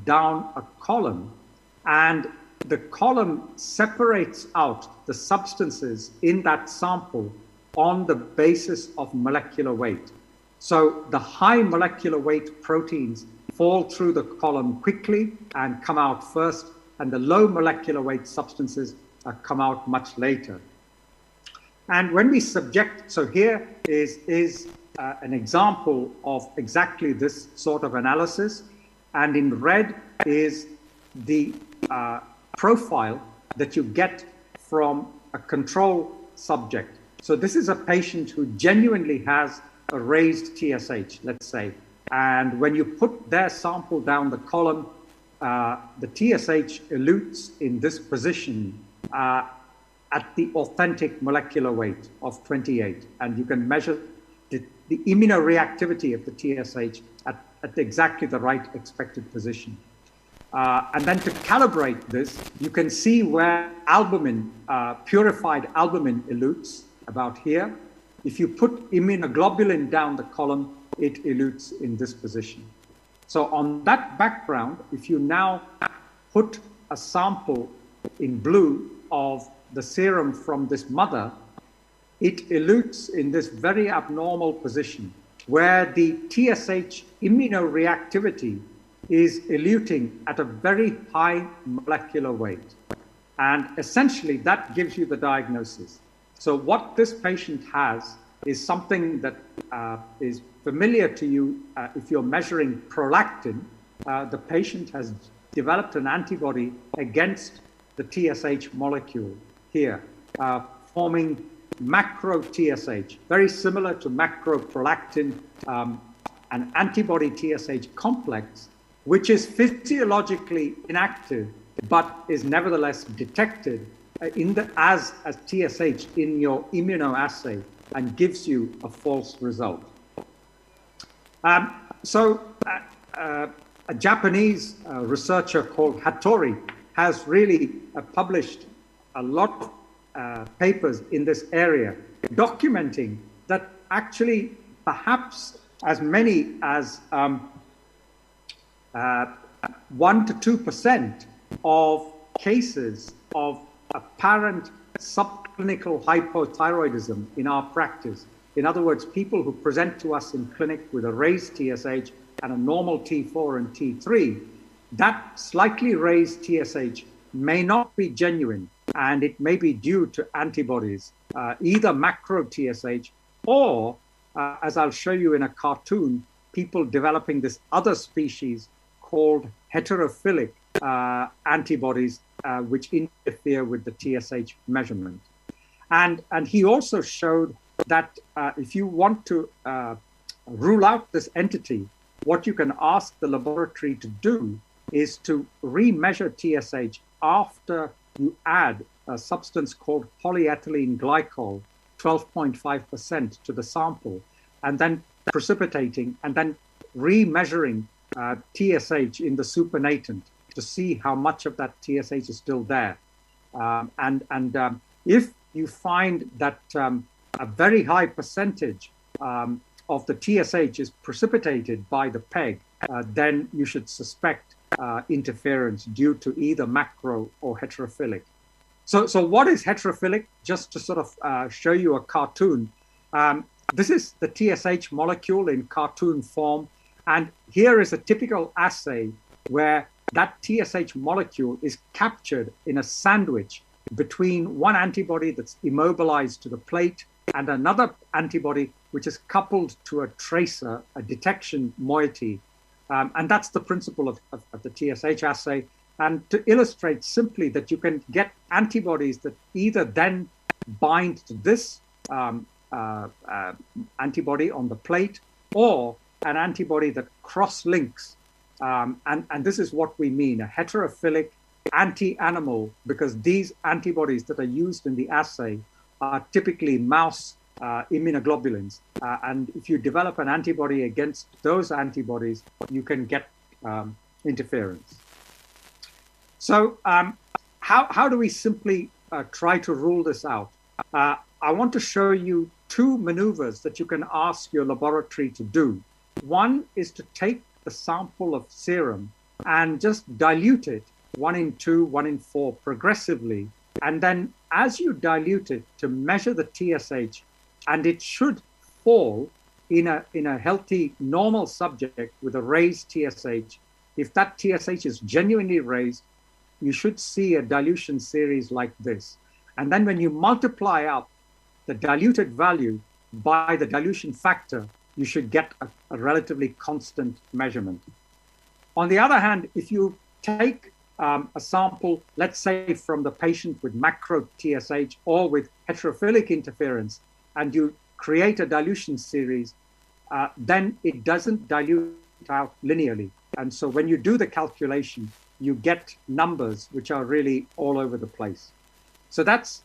down a column, and the column separates out the substances in that sample on the basis of molecular weight. So the high molecular weight proteins fall through the column quickly and come out first, and the low molecular weight substances come out much later. And when we subject, so here is an example of exactly this sort of analysis. And in red is the profile that you get from a control subject. So this is a patient who genuinely has a raised TSH, let's say. And when you put their sample down the column, the TSH elutes in this position at the authentic molecular weight of 28. And you can measure the immunoreactivity of the TSH at exactly the right expected position. And then to calibrate this, you can see where albumin, purified albumin elutes, about here. If you put immunoglobulin down the column, it elutes in this position. So on that background, if you now put a sample in blue of the serum from this mother, it elutes in this very abnormal position where the TSH immunoreactivity is eluting at a very high molecular weight. And essentially that gives you the diagnosis. So what this patient has is something that is familiar to you if you're measuring prolactin. The patient has developed an antibody against the TSH molecule here, forming macro TSH, very similar to macroprolactin, an antibody TSH complex, which is physiologically inactive, but is nevertheless detected as TSH in your immunoassay and gives you a false result. A Japanese researcher called Hattori has really published a lot of papers in this area, documenting that actually perhaps as many as 1 to 2% of cases of apparent subclinical hypothyroidism in our practice. In other words, people who present to us in clinic with a raised TSH and a normal T4 and T3, that slightly raised TSH may not be genuine, and it may be due to antibodies, either macro TSH or, as I'll show you in a cartoon, people developing this other species called heterophilic antibodies, which interfere with the TSH measurement. And he also showed that if you want to rule out this entity, what you can ask the laboratory to do is to remeasure TSH after you add a substance called polyethylene glycol, 12.5% to the sample, and then precipitating and then remeasuring TSH in the supernatant to see how much of that TSH is still there. If you find that a very high percentage of the TSH is precipitated by the PEG, then you should suspect interference due to either macro or heterophilic. So what is heterophilic? Just to sort of show you a cartoon. This is the TSH molecule in cartoon form. And here is a typical assay where that TSH molecule is captured in a sandwich between one antibody that's immobilized to the plate and another antibody which is coupled to a tracer, a detection moiety. And that's the principle of the TSH assay. And to illustrate simply that you can get antibodies that either then bind to this antibody on the plate or an antibody that cross-links. And this is what we mean, a heterophilic anti-animal, because these antibodies that are used in the assay are typically mouse immunoglobulins. And if you develop an antibody against those antibodies, you can get interference. So how do we simply try to rule this out? I want to show you two maneuvers that you can ask your laboratory to do. One is to take the sample of serum and just dilute it 1:2, 1:4 progressively. And then as you dilute it, to measure the TSH, and it should fall in a healthy, normal subject with a raised TSH. If that TSH is genuinely raised, you should see a dilution series like this. And then when you multiply up the diluted value by the dilution factor, you should get a relatively constant measurement. On the other hand, if you take a sample, let's say from the patient with macro TSH or with heterophilic interference, and you create a dilution series, then it doesn't dilute out linearly. And so when you do the calculation, you get numbers which are really all over the place. So that's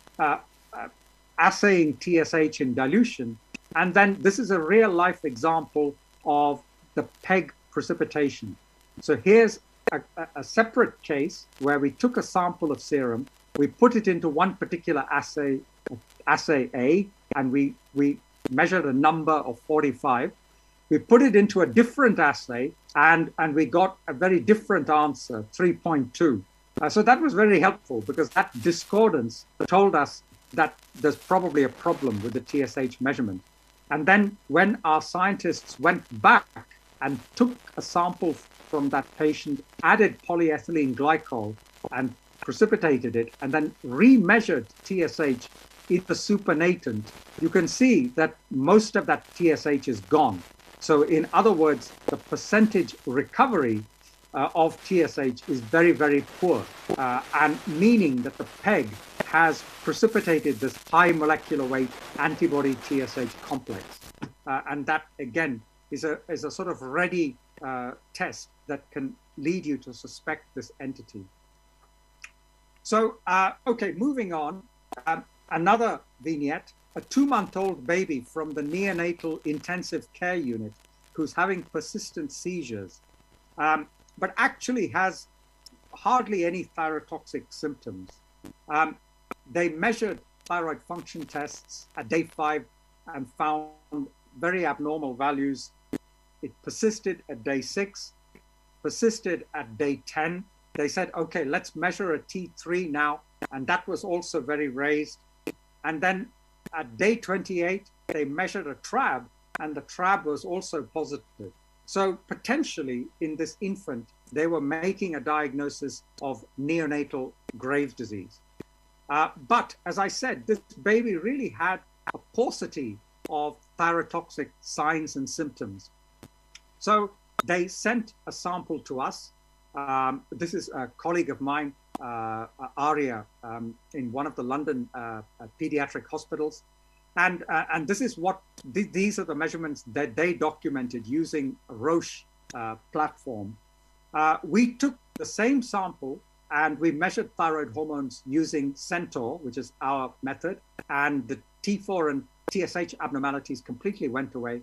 assaying TSH in dilution. And then this is a real life example of the PEG precipitation. So here's a separate case where we took a sample of serum, we put it into one particular assay A, and we measured a number of 45. We put it into a different assay, and we got a very different answer, 3.2. So that was very helpful because that discordance told us that there's probably a problem with the TSH measurement. And then when our scientists went back and took a sample from that patient, added polyethylene glycol and precipitated it, and then remeasured TSH in the supernatant, you can see that most of that TSH is gone. So in other words, the percentage recovery of TSH is very, very poor, and meaning that the PEG has precipitated this high molecular weight antibody TSH complex. And that, again, is a sort of ready test that can lead you to suspect this entity. So, okay, moving on. Another vignette, a 2-month-old baby from the neonatal intensive care unit who's having persistent seizures, but actually has hardly any thyrotoxic symptoms. They measured thyroid function tests at day 5 and found very abnormal values. It persisted at day 6, persisted at day 10. They said, okay, let's measure a T3 now. And that was also very raised. And then at day 28, they measured a TRAB, and the TRAB was also positive. So potentially in this infant, they were making a diagnosis of neonatal Graves' disease. But as I said, this baby really had a paucity of thyrotoxic signs and symptoms. So they sent a sample to us. This is a colleague of mine, Arya, in one of the London pediatric hospitals. And this is what, these are the measurements that they documented using a Roche platform. We took the same sample and we measured thyroid hormones using Centaur, which is our method, and the T4 and TSH abnormalities completely went away.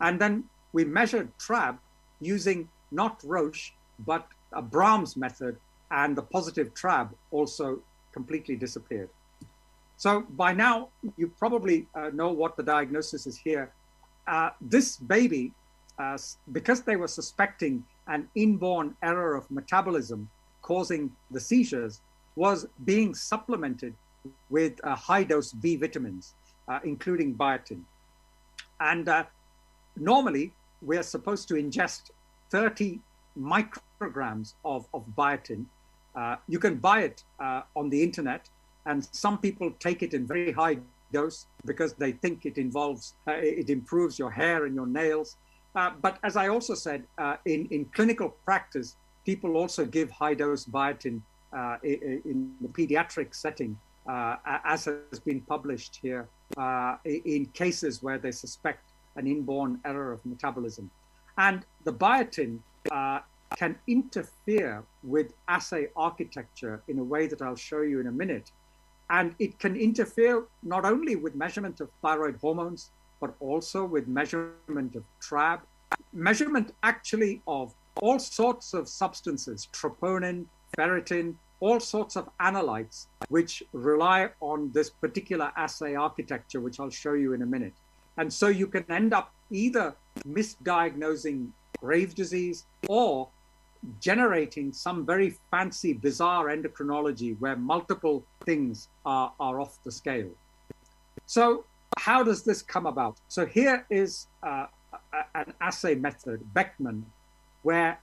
And then we measured TRAB using not Roche, but a Brahms method, and the positive TRAB also completely disappeared. So by now, you probably know what the diagnosis is here. This baby, because they were suspecting an inborn error of metabolism causing the seizures, was being supplemented with high-dose B vitamins, including biotin. And normally, we're supposed to ingest 30 micrograms of biotin. You can buy it on the internet, and some people take it in very high dose because they think it improves your hair and your nails. But as I also said, in clinical practice, people also give high-dose biotin in the pediatric setting, as has been published here, in cases where they suspect an inborn error of metabolism. And the biotin can interfere with assay architecture in a way that I'll show you in a minute. And it can interfere not only with measurement of thyroid hormones, but also with measurement of TRAB, measurement actually of all sorts of substances, troponin, ferritin, all sorts of analytes, which rely on this particular assay architecture, which I'll show you in a minute. And so you can end up either misdiagnosing Graves' disease or generating some very fancy, bizarre endocrinology where multiple things are off the scale. So how does this come about? So here is an assay method, Beckman, where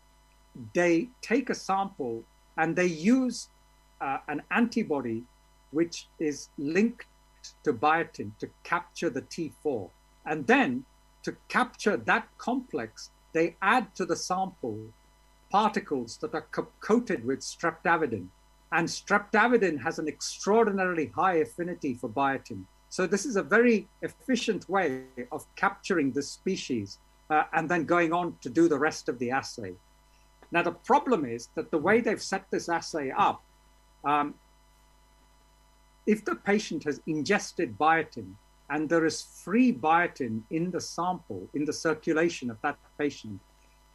they take a sample and they use an antibody which is linked to biotin to capture the T4. And then to capture that complex, they add to the sample particles that are coated with streptavidin. And streptavidin has an extraordinarily high affinity for biotin. So this is a very efficient way of capturing this species and then going on to do the rest of the assay. Now, the problem is that the way they've set this assay up, if the patient has ingested biotin and there is free biotin in the sample, in the circulation of that patient,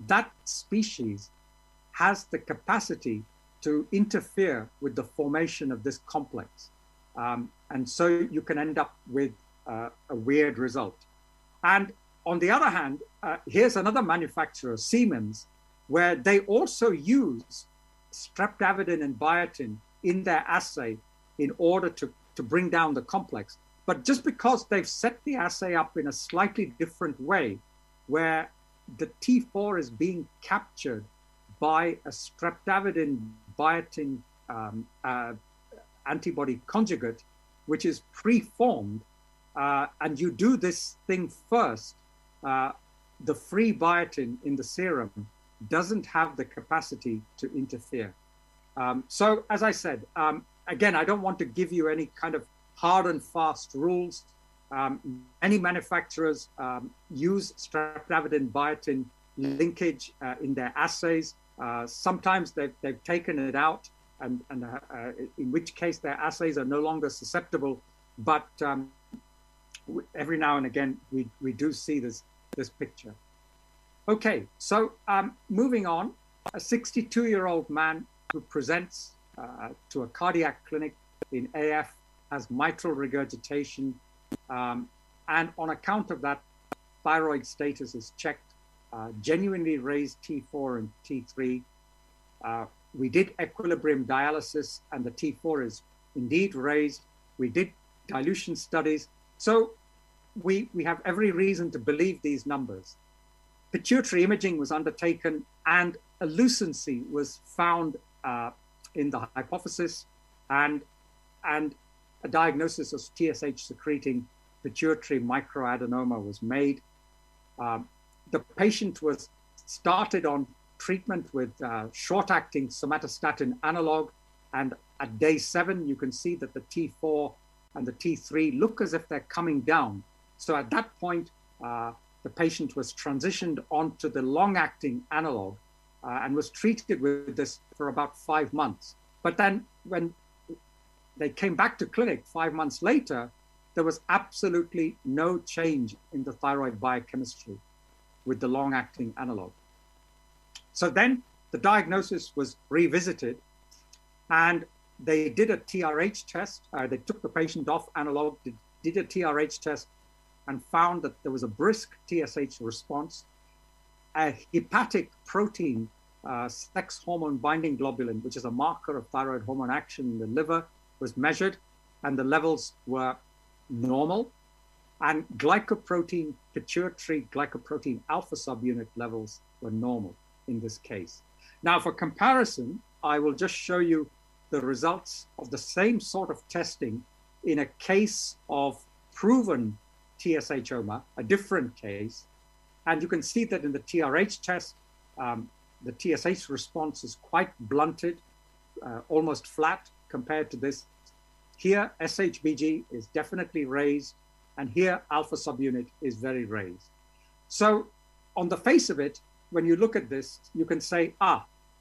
that species has the capacity to interfere with the formation of this complex. And so you can end up with a weird result. And on the other hand, here's another manufacturer, Siemens, where they also use streptavidin and biotin in their assay in order to bring down the complex. But just because they've set the assay up in a slightly different way, where the T4 is being captured by a streptavidin biotin antibody conjugate, which is preformed, and you do this thing first, the free biotin in the serum doesn't have the capacity to interfere. So as I said, again, I don't want to give you any kind of hard and fast rules. Many manufacturers use streptavidin biotin linkage in their assays. Sometimes they've taken it out, and in which case their assays are no longer susceptible. But every now and again, we do see this picture. Okay, so moving on, a 62-year-old man who presents to a cardiac clinic in AF has mitral regurgitation, and on account of that, thyroid status is checked, genuinely raised T4 and T3. We did equilibrium dialysis, and the T4 is indeed raised. We did dilution studies. So we have every reason to believe these numbers. Pituitary imaging was undertaken, and a lucency was found in the hypophysis, and a diagnosis of TSH secreting pituitary microadenoma was made. The patient was started on treatment with short-acting somatostatin analog, and at day 7, you can see that the T4 and the T3 look as if they're coming down. So at that point, the patient was transitioned onto the long-acting analog and was treated with this for about 5 months. But then when they came back to clinic 5 months later, there was absolutely no change in the thyroid biochemistry with the long-acting analog. So then the diagnosis was revisited, and they did a TRH test. They took the patient off analog, did a TRH test, and found that there was a brisk TSH response. A hepatic protein, sex hormone binding globulin, which is a marker of thyroid hormone action in the liver, was measured, and the levels were normal. And glycoprotein, pituitary glycoprotein alpha subunit levels were normal in this case. Now, for comparison, I will just show you the results of the same sort of testing in a case of proven TSHoma, a different case. And you can see that in the TRH test, the TSH response is quite blunted, almost flat compared to this. Here, SHBG is definitely raised, and here alpha subunit is very raised. So on the face of it, when you look at this, you can say,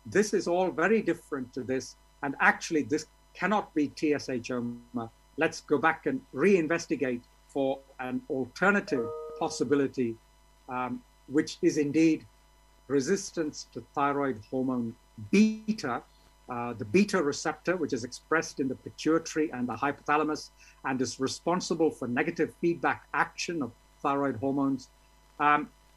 this is all very different to this, and actually this cannot be TSHoma. Let's go back and reinvestigate for an alternative possibility, which is indeed resistance to thyroid hormone beta, the beta receptor, which is expressed in the pituitary and the hypothalamus and is responsible for negative feedback action of thyroid hormones.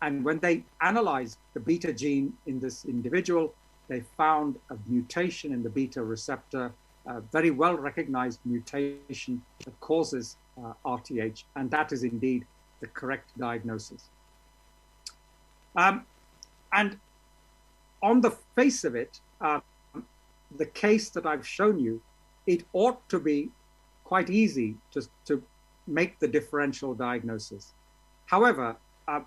And when they analyzed the beta gene in this individual, they found a mutation in the beta receptor, a very well recognized mutation that causes RTH, and that is indeed the correct diagnosis. And on the face of it, the case that I've shown you, it ought to be quite easy to make the differential diagnosis. However,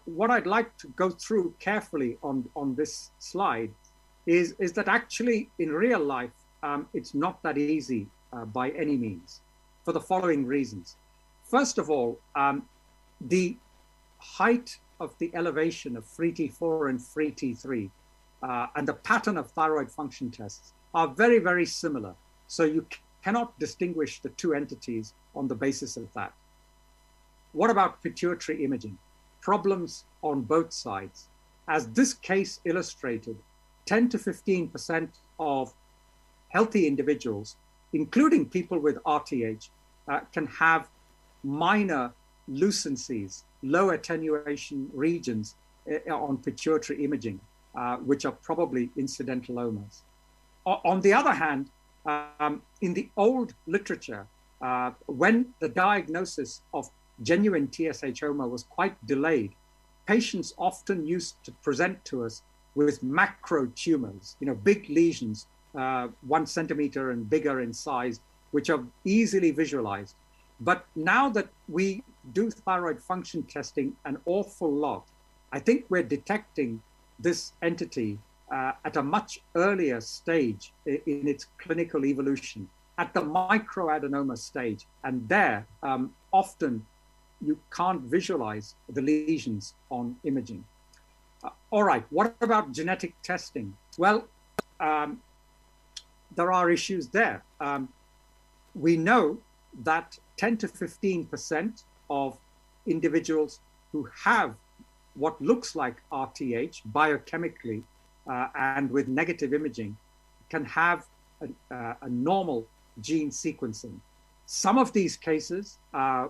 what I'd like to go through carefully on this slide is that actually in real life, it's not that easy by any means, for the following reasons. First of all, the height of the elevation of free T4 and free T3 and the pattern of thyroid function tests are very, very similar. So you cannot distinguish the two entities on the basis of that. What about pituitary imaging? Problems on both sides. As this case illustrated, 10 to 15% of healthy individuals, including people with RTH, can have minor lucencies, low attenuation regions on pituitary imaging, which are probably incidentalomas. On the other hand, in the old literature, when the diagnosis of genuine TSHoma was quite delayed, patients often used to present to us with macro tumors, big lesions, 1 centimeter and bigger in size, which are easily visualized. But now that we do thyroid function testing an awful lot, I think we're detecting this entity at a much earlier stage in its clinical evolution, at the microadenoma stage. And there, often you can't visualize the lesions on imaging. All right, what about genetic testing? Well, there are issues there. We know that 10 to 15% of individuals who have what looks like RTH biochemically and with negative imaging can have a normal gene sequencing. Some of these cases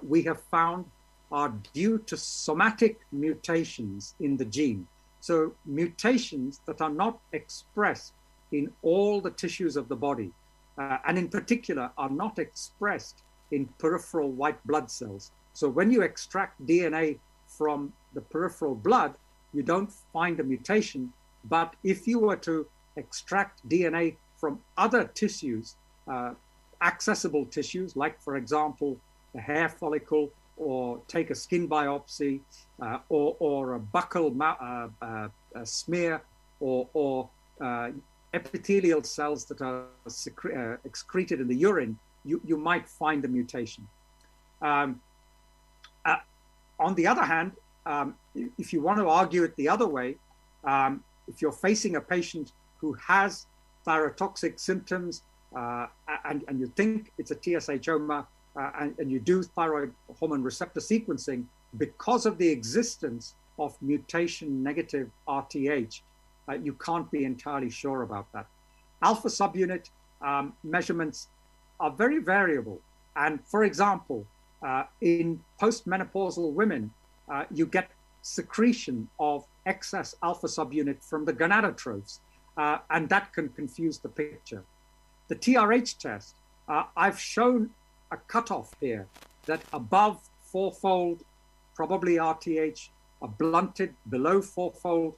we have found are due to somatic mutations in the gene. So mutations that are not expressed in all the tissues of the body, and in particular are not expressed in peripheral white blood cells. So when you extract DNA from the peripheral blood, you don't find a mutation. But if you were to extract DNA from other tissues, accessible tissues, like, for example, the hair follicle, or take a skin biopsy, or a buccal smear, or epithelial cells that are excreted in the urine, you might find a mutation. On the other hand, if you want to argue it the other way, if you're facing a patient who has thyrotoxic symptoms and you think it's a TSHoma, and you do thyroid hormone receptor sequencing, because of the existence of mutation-negative RTH, you can't be entirely sure about that. Alpha subunit measurements are very variable. And for example, in postmenopausal women, you get secretion of excess alpha subunit from the gonadotrophs, and that can confuse the picture. The TRH test, I've shown a cutoff here that above fourfold, probably RTH, a blunted below fourfold,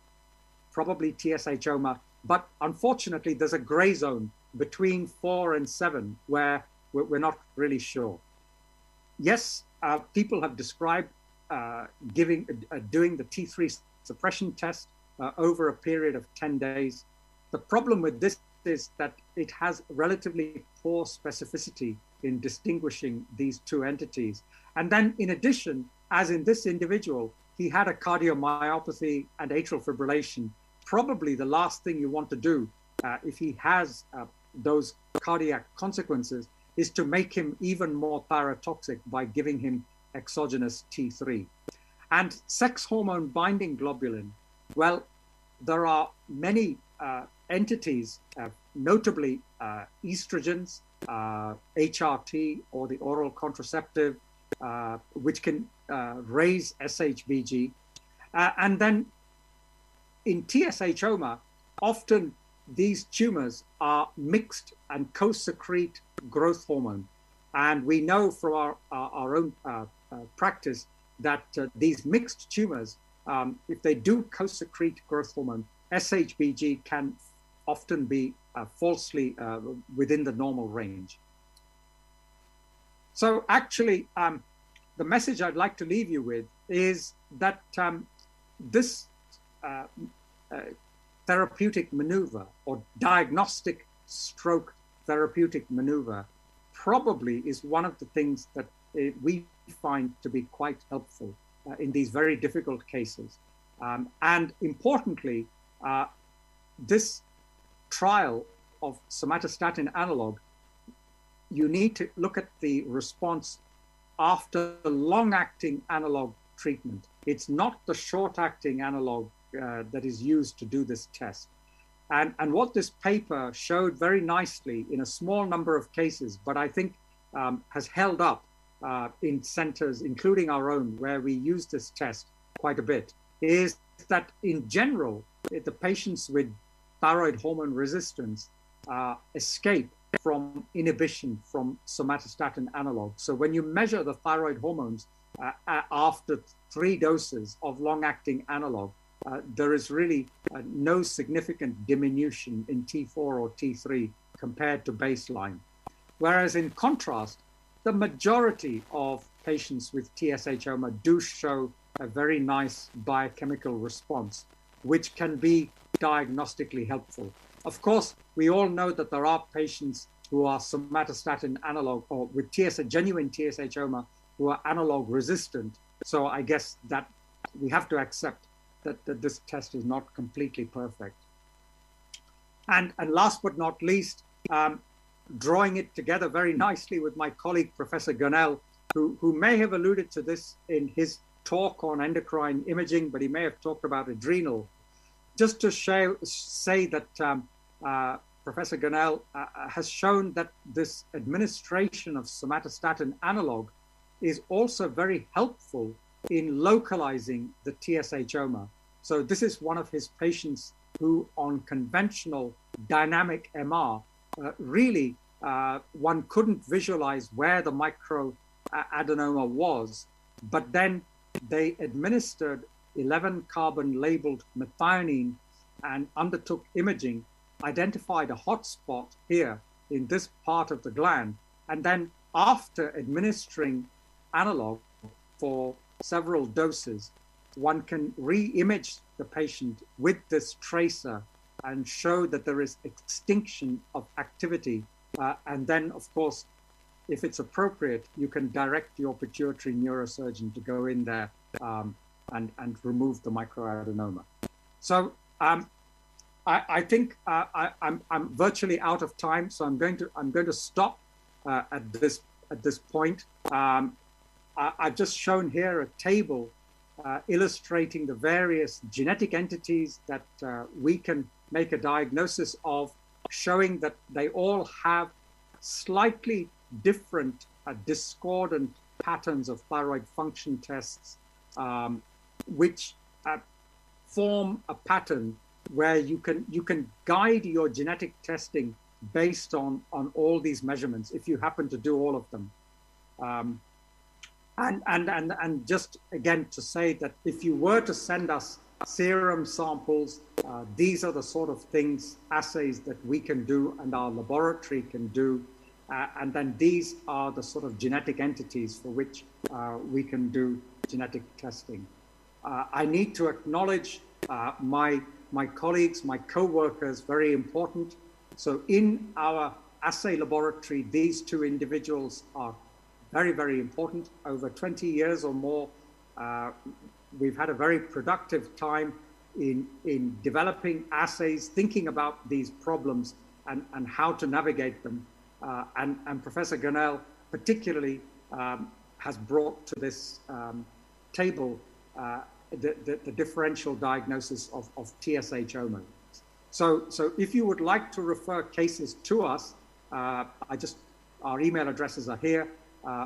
probably TSHoma. But unfortunately, there's a gray zone between 4 and 7 where we're not really sure. Yes, people have described doing the T3 suppression test over a period of 10 days. The problem with this is that it has relatively poor specificity in distinguishing these two entities. And then in addition, as in this individual, he had a cardiomyopathy and atrial fibrillation. Probably the last thing you want to do if he has those cardiac consequences is to make him even more thyrotoxic by giving him exogenous T3. And sex hormone binding globulin, well, there are many entities, notably estrogens, HRT, or the oral contraceptive, which can raise SHBG. And then in TSHoma, often these tumors are mixed and co-secrete growth hormone. And we know from our own practice that these mixed tumors, if they do co-secrete growth hormone, SHBG can often be falsely within the normal range. So actually, the message I'd like to leave you with is that this therapeutic maneuver, or diagnostic stroke therapeutic maneuver, probably is one of the things that we find to be quite helpful in these very difficult cases. And importantly, this trial of somatostatin analog, you need to look at the response after the long-acting analog treatment. It's not the short-acting analog that is used to do this test. And what this paper showed very nicely in a small number of cases, but I think has held up in centers, including our own, where we use this test quite a bit, is that in general, the patients with thyroid hormone resistance escape from inhibition from somatostatin analog. So when you measure the thyroid hormones after 3 doses of long-acting analog, there is really no significant diminution in T4 or T3 compared to baseline. Whereas in contrast, the majority of patients with TSH-OMA do show a very nice biochemical response, which can be diagnostically helpful. Of course, we all know that there are patients who are somatostatin analog or with genuine TSH-OMA who are analog resistant. So I guess that we have to accept that this test is not completely perfect. And last but not least, drawing it together very nicely with my colleague, Professor Gunnell, who may have alluded to this in his talk on endocrine imaging, but he may have talked about adrenal. Just to say that Professor Gunnell has shown that this administration of somatostatin analog is also very helpful in localizing the TSH-OMA. So this is one of his patients who on conventional dynamic MR, really one couldn't visualize where the microadenoma was, but then they administered 11 carbon labeled methionine and undertook imaging, identified a hot spot here in this part of the gland, and then after administering analog for several doses, one can re-image the patient with this tracer and show that there is extinction of activity. And then, of course, if it's appropriate, you can direct your pituitary neurosurgeon to go in there and remove the microadenoma. So I think I'm virtually out of time, so I'm going to stop at this point. I've just shown here a table illustrating the various genetic entities that we can make a diagnosis of, showing that they all have slightly different discordant patterns of thyroid function tests, which form a pattern where you can guide your genetic testing based on all these measurements if you happen to do all of them. And just again to say that if you were to send us serum samples, these are the sort of things, assays that we can do and our laboratory can do. And then these are the sort of genetic entities for which we can do genetic testing. I need to acknowledge my colleagues, my co-workers, very important. So in our assay laboratory, these two individuals are very, very important. Over 20 years or more, we've had a very productive time in developing assays, thinking about these problems and how to navigate them. And Professor Gunnell particularly has brought to this table the differential diagnosis of TSH-OMA. So if you would like to refer cases to us, our email addresses are here.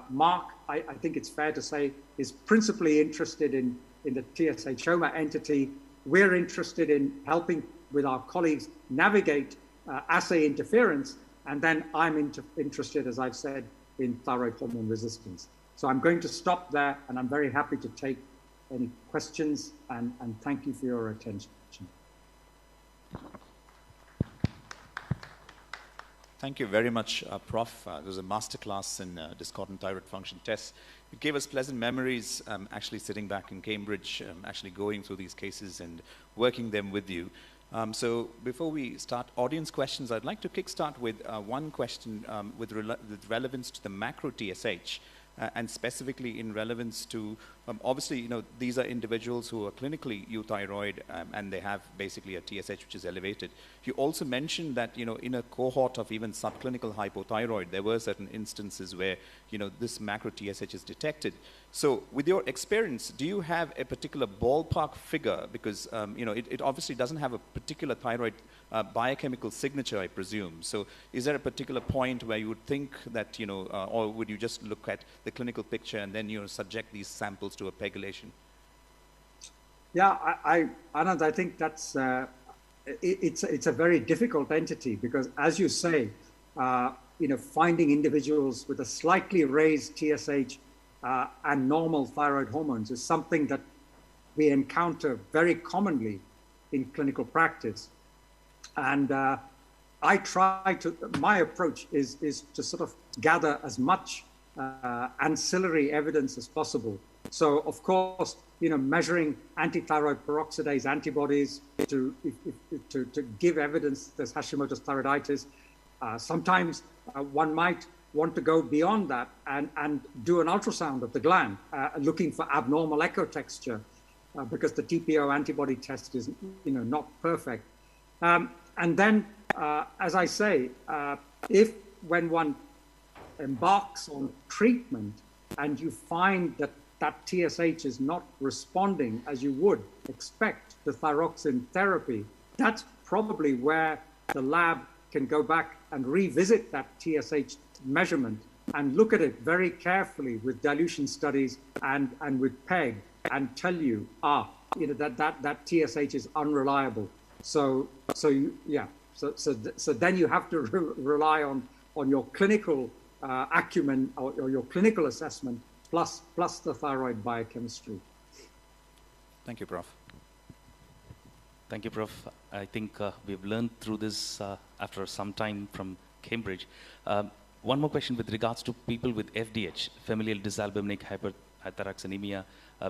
Mark, I think it's fair to say, is principally interested in the TSH-OMA entity. We're interested in helping with our colleagues navigate assay interference, and then I'm interested, as I've said, in thyroid hormone resistance. So I'm going to stop there, and I'm very happy to take any questions, and thank you for your attention. Thank you very much, Prof. There was a masterclass in discordant thyroid function tests. It gave us pleasant memories actually sitting back in Cambridge, actually going through these cases and working them with you. So before we start audience questions, I'd like to kickstart with one question with relevance to the macro TSH. And specifically in relevance to, obviously, these are individuals who are clinically euthyroid and they have basically a TSH which is elevated. You also mentioned that, in a cohort of even subclinical hypothyroid, there were certain instances where, this macro TSH is detected. So with your experience, do you have a particular ballpark figure? Because, it obviously doesn't have a particular thyroid biochemical signature, I presume. So is there a particular point where you would think that, or would you just look at the clinical picture and then, subject these samples to a pegylation? Yeah, Anand, I think that's, it's a very difficult entity because, as you say, finding individuals with a slightly raised TSH and normal thyroid hormones is something that we encounter very commonly in clinical practice. And my approach is to sort of gather as much ancillary evidence as possible. So, of course, measuring antithyroid peroxidase antibodies to give evidence there's Hashimoto's thyroiditis. Sometimes one might want to go beyond that and do an ultrasound of the gland, looking for abnormal echo texture, because the TPO antibody test is, not perfect. And then, as I say, when one embarks on treatment and you find that TSH is not responding as you would expect to thyroxine therapy, that's probably where the lab can go back and revisit that TSH measurement and look at it very carefully with dilution studies and with PEG and tell you, that TSH is unreliable. So then you have to rely on your clinical acumen or your clinical assessment plus the thyroid biochemistry. Thank you, Prof. Thank you, Prof. I think we've learned through this after some time from Cambridge. One more question with regards to people with FDH, familial dysalbuminic hyperthyroxanemia,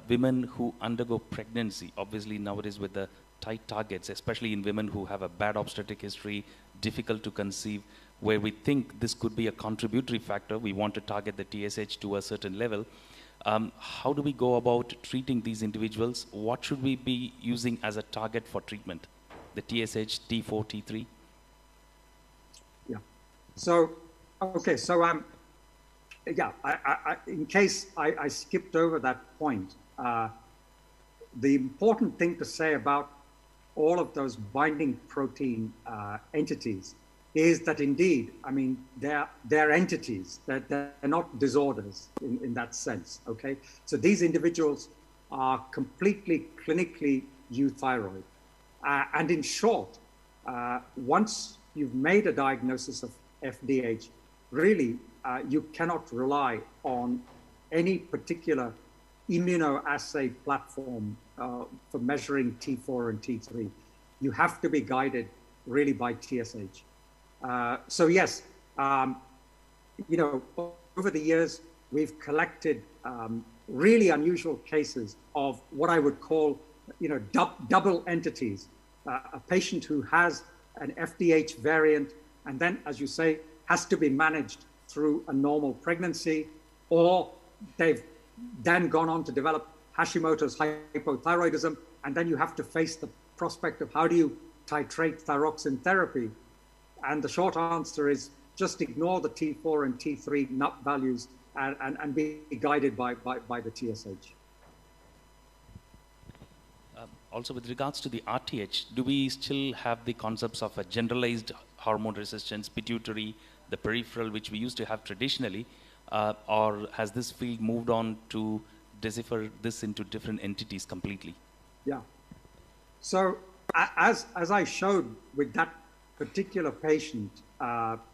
women who undergo pregnancy, obviously nowadays with the tight targets, especially in women who have a bad obstetric history, difficult to conceive, where we think this could be a contributory factor. We want to target the TSH to a certain level. How do we go about treating these individuals? What should we be using as a target for treatment? The TSH, T4, T3? Yeah. So, okay. So, in case I skipped over that point, the important thing to say about all of those binding protein entities is that indeed, they're entities, that they're not disorders in that sense, okay? So these individuals are completely clinically euthyroid. And in short, once you've made a diagnosis of FDH, really, you cannot rely on any particular immunoassay platform for measuring T4 and T3. You have to be guided really by TSH. So yes, over the years, we've collected really unusual cases of what I would call, double entities. A patient who has an FDH variant and then, as you say, has to be managed through a normal pregnancy, or they've then gone on to develop Hashimoto's hypothyroidism, and then you have to face the prospect of how do you titrate thyroxine therapy. And the short answer is just ignore the T4 and T3 NUT values and be guided by the TSH. Also, with regards to the RTH, do we still have the concepts of a generalized hormone resistance, pituitary, the peripheral, which we used to have traditionally, or has this field moved on to decipher this into different entities completely? Yeah. So as I showed with that particular patient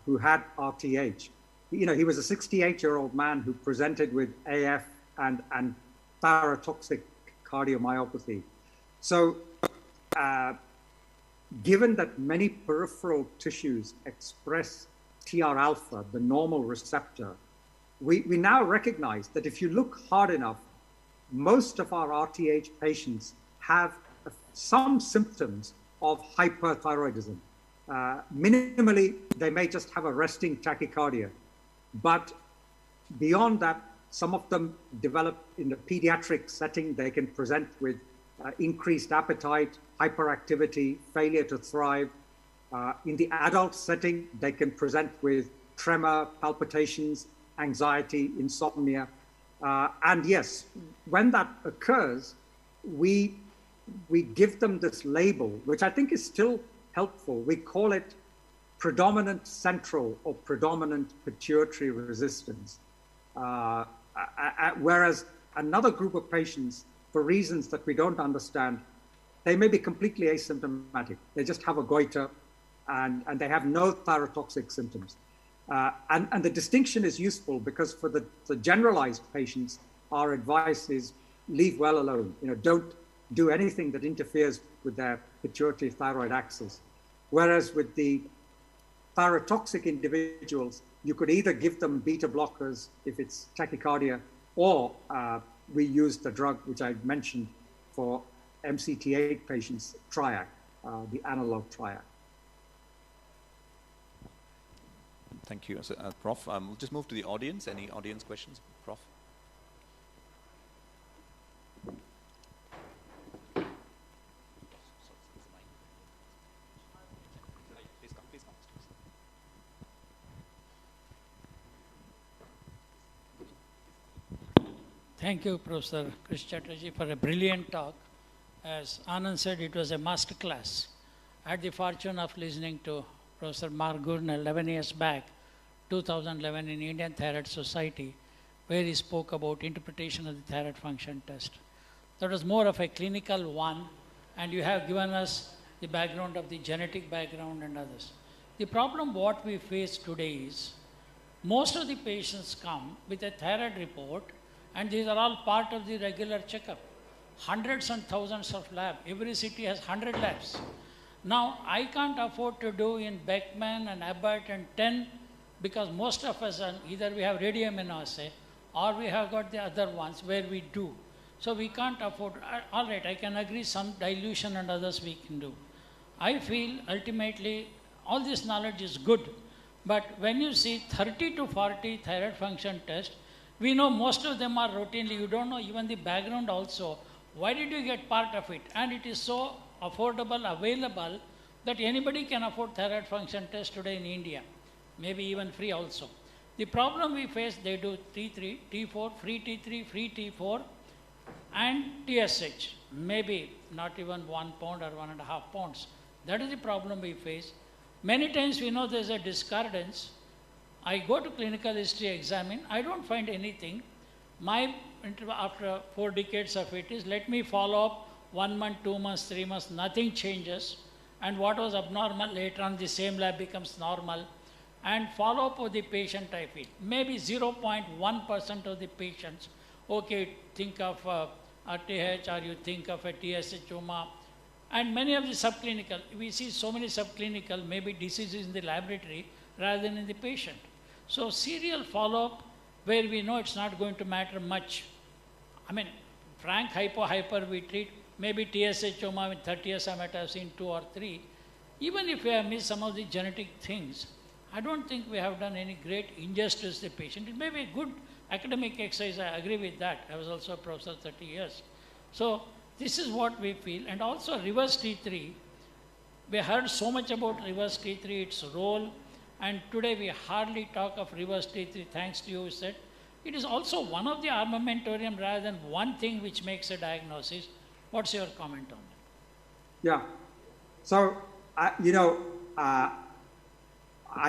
who had RTH, he was a 68-year-old man who presented with AF and thyrotoxic cardiomyopathy. So given that many peripheral tissues express TR alpha, the normal receptor, we now recognize that if you look hard enough, most of our RTH patients have some symptoms of hyperthyroidism. Minimally, they may just have a resting tachycardia. But beyond that, some of them develop in the pediatric setting. They can present with increased appetite, hyperactivity, failure to thrive. In the adult setting, they can present with tremor, palpitations, anxiety, insomnia. And yes, when that occurs, we give them this label, which I think is still helpful. We call it predominant central or predominant pituitary resistance. Whereas another group of patients, for reasons that we don't understand, they may be completely asymptomatic. They just have a goiter and they have no thyrotoxic symptoms. And the distinction is useful because for the generalized patients, our advice is leave well alone. Don't do anything that interferes with their pituitary thyroid axis. Whereas with the thyrotoxic individuals, you could either give them beta blockers if it's tachycardia, or we use the drug which I mentioned for MCT8 patients, Triac, the analog Triac. Thank you. So, Prof, we'll just move to the audience. Any audience questions, Prof? Thank you, Professor Krish Chatterjee, for a brilliant talk. As Anand said, it was a master class. I had the fortune of listening to Professor Mark Gurnall 11 years back, 2011, in Indian Thyroid Society, where he spoke about interpretation of the thyroid function test. That was more of a clinical one, and you have given us the background of the genetic background and others. The problem what we face today is, most of the patients come with a thyroid report, and these are all part of the regular checkup. Hundreds and thousands of labs. Every city has 100 labs. Now, I can't afford to do in Beckman and Abbott and 10, because most of us, either we have radioimmunoassay or we have got the other ones where we do. So we can't afford. All right, I can agree some dilution and others we can do. I feel ultimately all this knowledge is good, but when you see 30 to 40 thyroid function tests, we know most of them are routinely, you don't know even the background also. Why did you get part of it? And it is so affordable, available, that anybody can afford thyroid function test today in India, maybe even free also. The problem we face, they do T3, T4, free T3, free T4, and TSH, maybe not even 1 pound or 1.5 pounds. That is the problem we face. Many times we know there's a discordance. I go to clinical history examine, I don't find anything. My, after 4 decades of it is, let me follow up 1 month, 2 months, 3 months, nothing changes. And what was abnormal, later on the same lab becomes normal. And follow up with the patient, I feel. Maybe 0.1% of the patients, okay, think of RTH or you think of a TSH tumor. And many of the subclinical, we see so many subclinical, maybe diseases in the laboratory rather than in the patient. So serial follow-up where we know it's not going to matter much. I mean, frank hyper we treat, maybe TSH tumor with 30 years I might have seen 2 or 3. Even if we have missed some of the genetic things, I don't think we have done any great injustice to the patient. It may be a good academic exercise, I agree with that. I was also a professor 30 years. So this is what we feel. And also reverse T3, we heard so much about reverse T3, its role, and today we hardly talk of reverse T3, thanks to you, said. It is also one of the armamentarium rather than one thing which makes a diagnosis. What's your comment on that? Yeah. So, I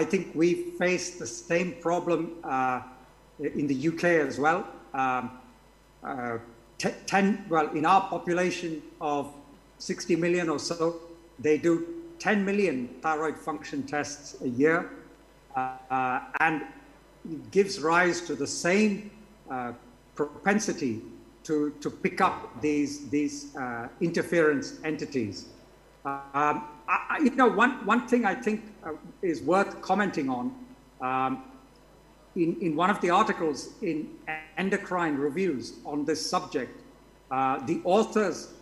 think we face the same problem in the UK as well. In our population of 60 million or so, they do 10 million thyroid function tests a year, and it gives rise to the same propensity to pick up these interference entities. One thing I think is worth commenting on, in one of the articles in Endocrine Reviews on this subject, the authors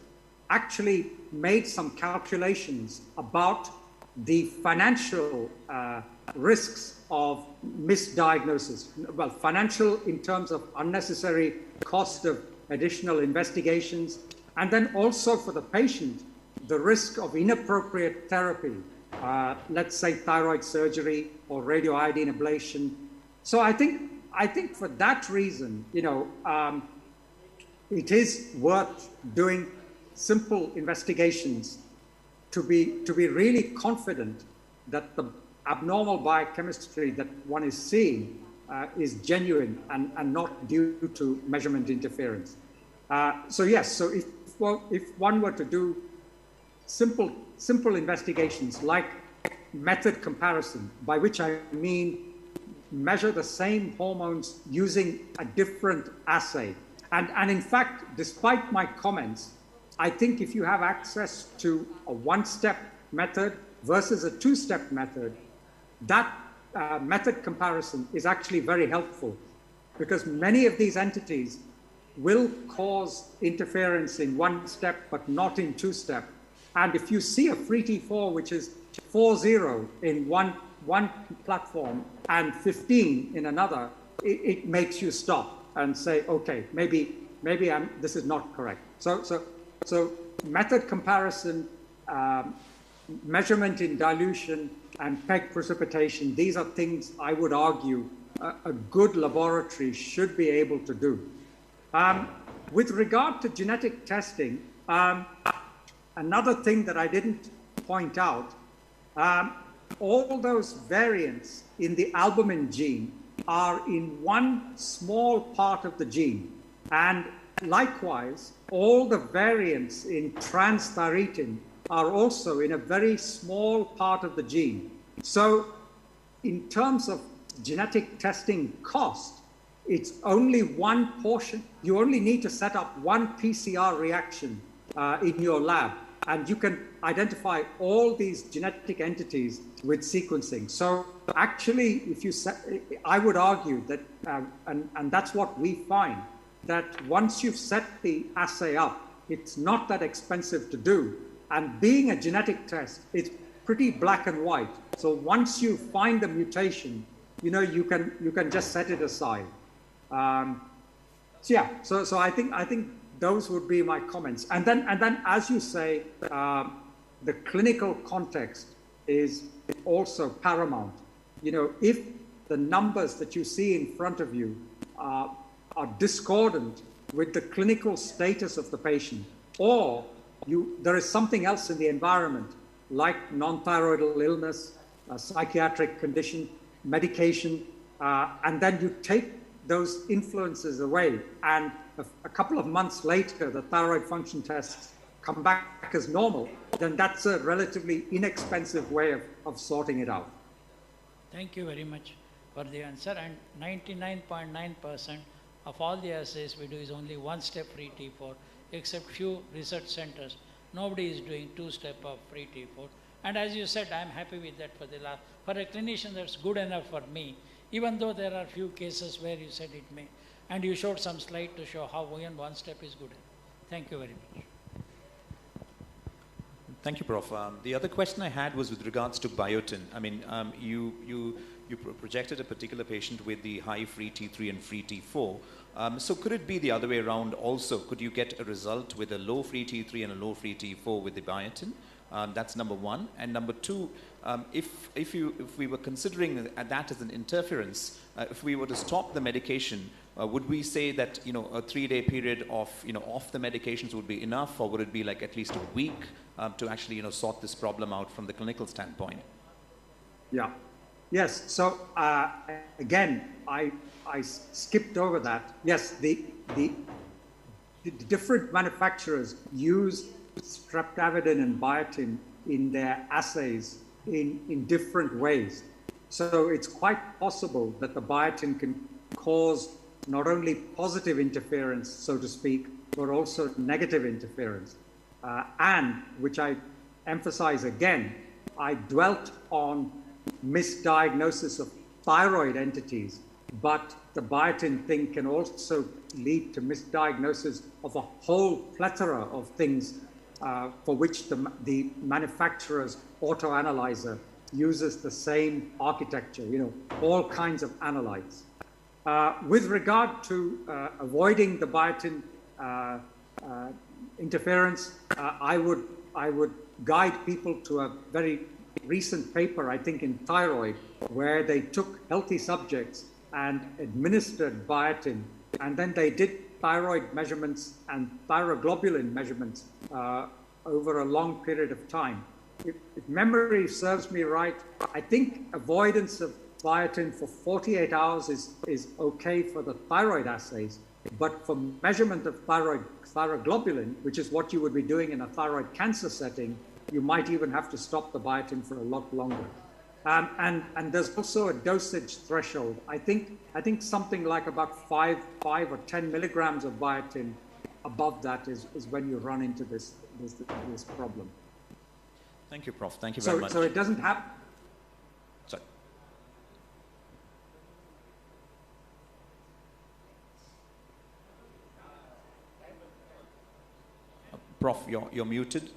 actually made some calculations about the financial risks of misdiagnosis. Well, financial in terms of unnecessary cost of additional investigations, and then also for the patient, the risk of inappropriate therapy, let's say thyroid surgery or radioiodine ablation. So I think for that reason, it is worth doing simple investigations to be really confident that the abnormal biochemistry that one is seeing is genuine and not due to measurement interference. So yes, so if one were to do simple investigations like method comparison, by which I mean measure the same hormones using a different assay. And in fact, despite my comments, I think if you have access to a one-step method versus a two-step method, that method comparison is actually very helpful, because many of these entities will cause interference in one step, but not in two step. And if you see a free T4, which is 4-0 in one platform and 15 in another, it makes you stop and say, okay, maybe this is not correct. So method comparison, measurement in dilution, and PEG precipitation, these are things I would argue a good laboratory should be able to do. With regard to genetic testing, another thing that I didn't point out, all those variants in the albumin gene are in one small part of the gene. And likewise, all the variants in transthyretin are also in a very small part of the gene. So in terms of genetic testing cost, it's only one portion. You only need to set up one PCR reaction in your lab, and you can identify all these genetic entities with sequencing. So actually, if you I would argue that, and that's what we find, that once you've set the assay up, it's not that expensive to do. And being a genetic test, it's pretty black and white. So once you find the mutation, you know, you can just set it aside. So I think those would be my comments. And then as you say, the clinical context is also paramount. You know, if the numbers that you see in front of you are discordant with the clinical status of the patient, or there is something else in the environment, like non-thyroidal illness, a psychiatric condition, medication, and then you take those influences away, and a couple of months later, the thyroid function tests come back as normal, then that's a relatively inexpensive way of sorting it out. Thank you very much for the answer. And 99.9% of all the assays we do is only one-step free T4, except few research centers. Nobody is doing two-step of free T4. And as you said, I'm happy with that for the last. For a clinician, that's good enough for me, even though there are few cases where you said it may. And you showed some slide to show how even one step is good. Thank you very much. Thank you, Prof. The other question I had was with regards to biotin. I mean, you projected a particular patient with the high free T3 and free T4. So could it be the other way around also? Could you get a result with a low free T3 and a low free T4 with the biotin? That's number one. And number two, if we were considering that as an interference, if we were to stop the medication, would we say that, you know, a 3-day period of, you know, off the medications would be enough, or would it be like at least a week to actually, you know, sort this problem out from the clinical standpoint? Yeah. Yes. So again, I skipped over that. Yes, the different manufacturers use streptavidin and biotin in their assays in different ways. So it's quite possible that the biotin can cause not only positive interference, so to speak, but also negative interference. And, which I emphasize again, I dwelt on misdiagnosis of thyroid entities, but the biotin thing can also lead to misdiagnosis of a whole plethora of things for which the manufacturer's autoanalyzer uses the same architecture, you know, all kinds of analytes. With regard to avoiding the biotin interference, I would guide people to a very recent paper, I think in Thyroid, where they took healthy subjects and administered biotin, and then they did thyroid measurements and thyroglobulin measurements over a long period of time. If memory serves me right, I think avoidance of biotin for 48 hours is okay for the thyroid assays, but for measurement of thyroglobulin, which is what you would be doing in a thyroid cancer setting, you might even have to stop the biotin for a lot longer. And there's also a dosage threshold. I think something like about 5 or 10 milligrams of biotin above that is when you run into this problem. Thank you, Prof. Thank you very much. So it doesn't have. Sorry. Prof, you're muted.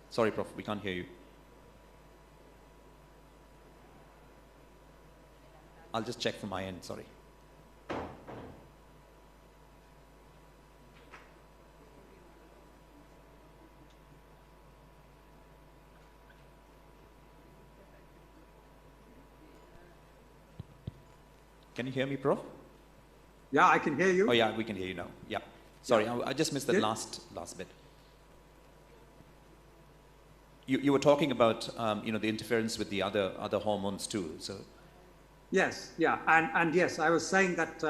Sorry, Prof, we can't hear you. I'll just check from my end, sorry. Can you hear me, Prof? Yeah, I can hear you. Oh yeah, we can hear you now. Yeah. Sorry, Yeah. I just missed the Yeah. last bit. You were talking about the interference with the other hormones too. So Yes, yeah, and yes, I was saying that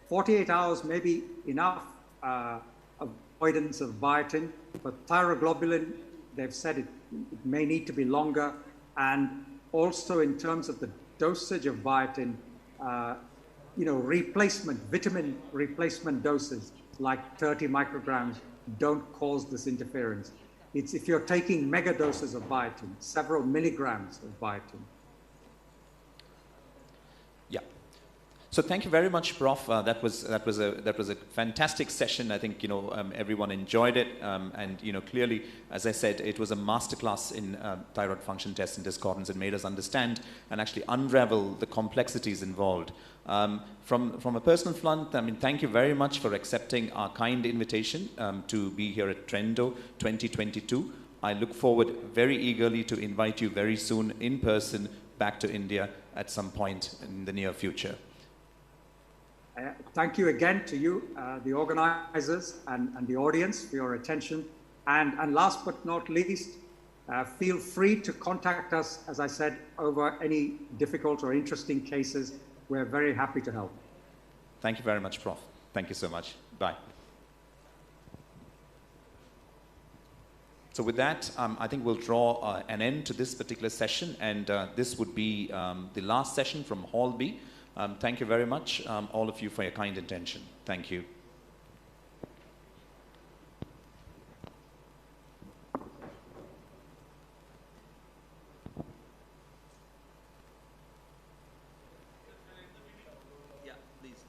48 hours may be enough avoidance of biotin, but thyroglobulin, they've said it may need to be longer, and also in terms of the dosage of biotin, vitamin replacement doses like 30 micrograms don't cause this interference. It's if you're taking mega doses of biotin, several milligrams of biotin. yeah. So thank you very much, Prof. That was a fantastic session. I think everyone enjoyed it, and clearly, as I said, it was a masterclass in thyroid function tests and discordance, and made us understand and actually unravel the complexities involved. From a personal front, I mean, thank you very much for accepting our kind invitation to be here at Trendo 2022. I look forward very eagerly to invite you very soon in person back to India at some point in the near future. Thank you again to you, the organizers and the audience for your attention. And last but not least, feel free to contact us, as I said, over any difficult or interesting cases. We're very happy to help. Thank you very much, Prof. Thank you so much. Bye. So with that, I think we'll draw an end to this particular session, and this would be the last session from Hall B. Thank you very much, all of you, for your kind intention. Thank you. Yeah, please.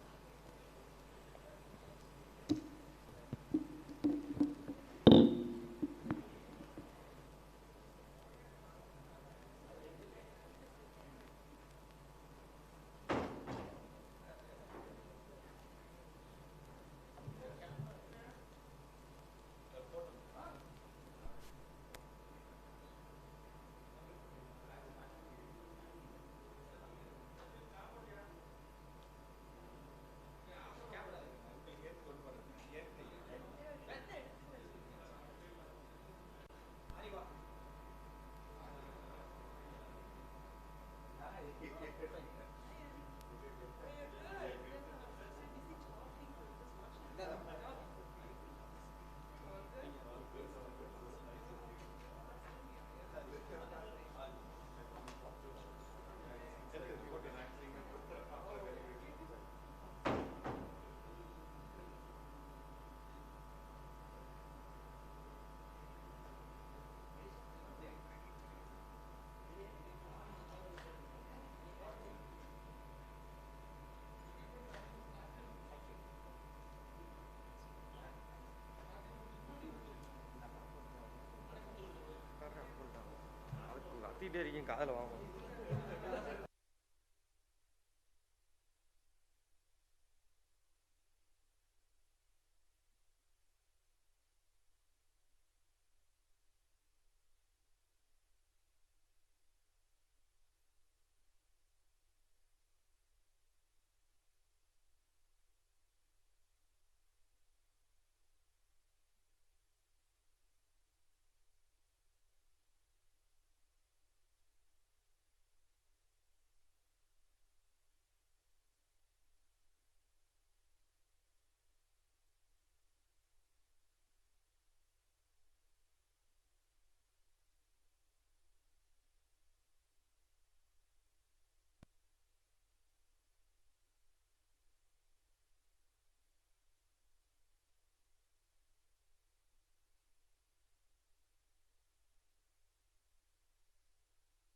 கத்திட்டே இருக்கீங்க காதில் வாங்க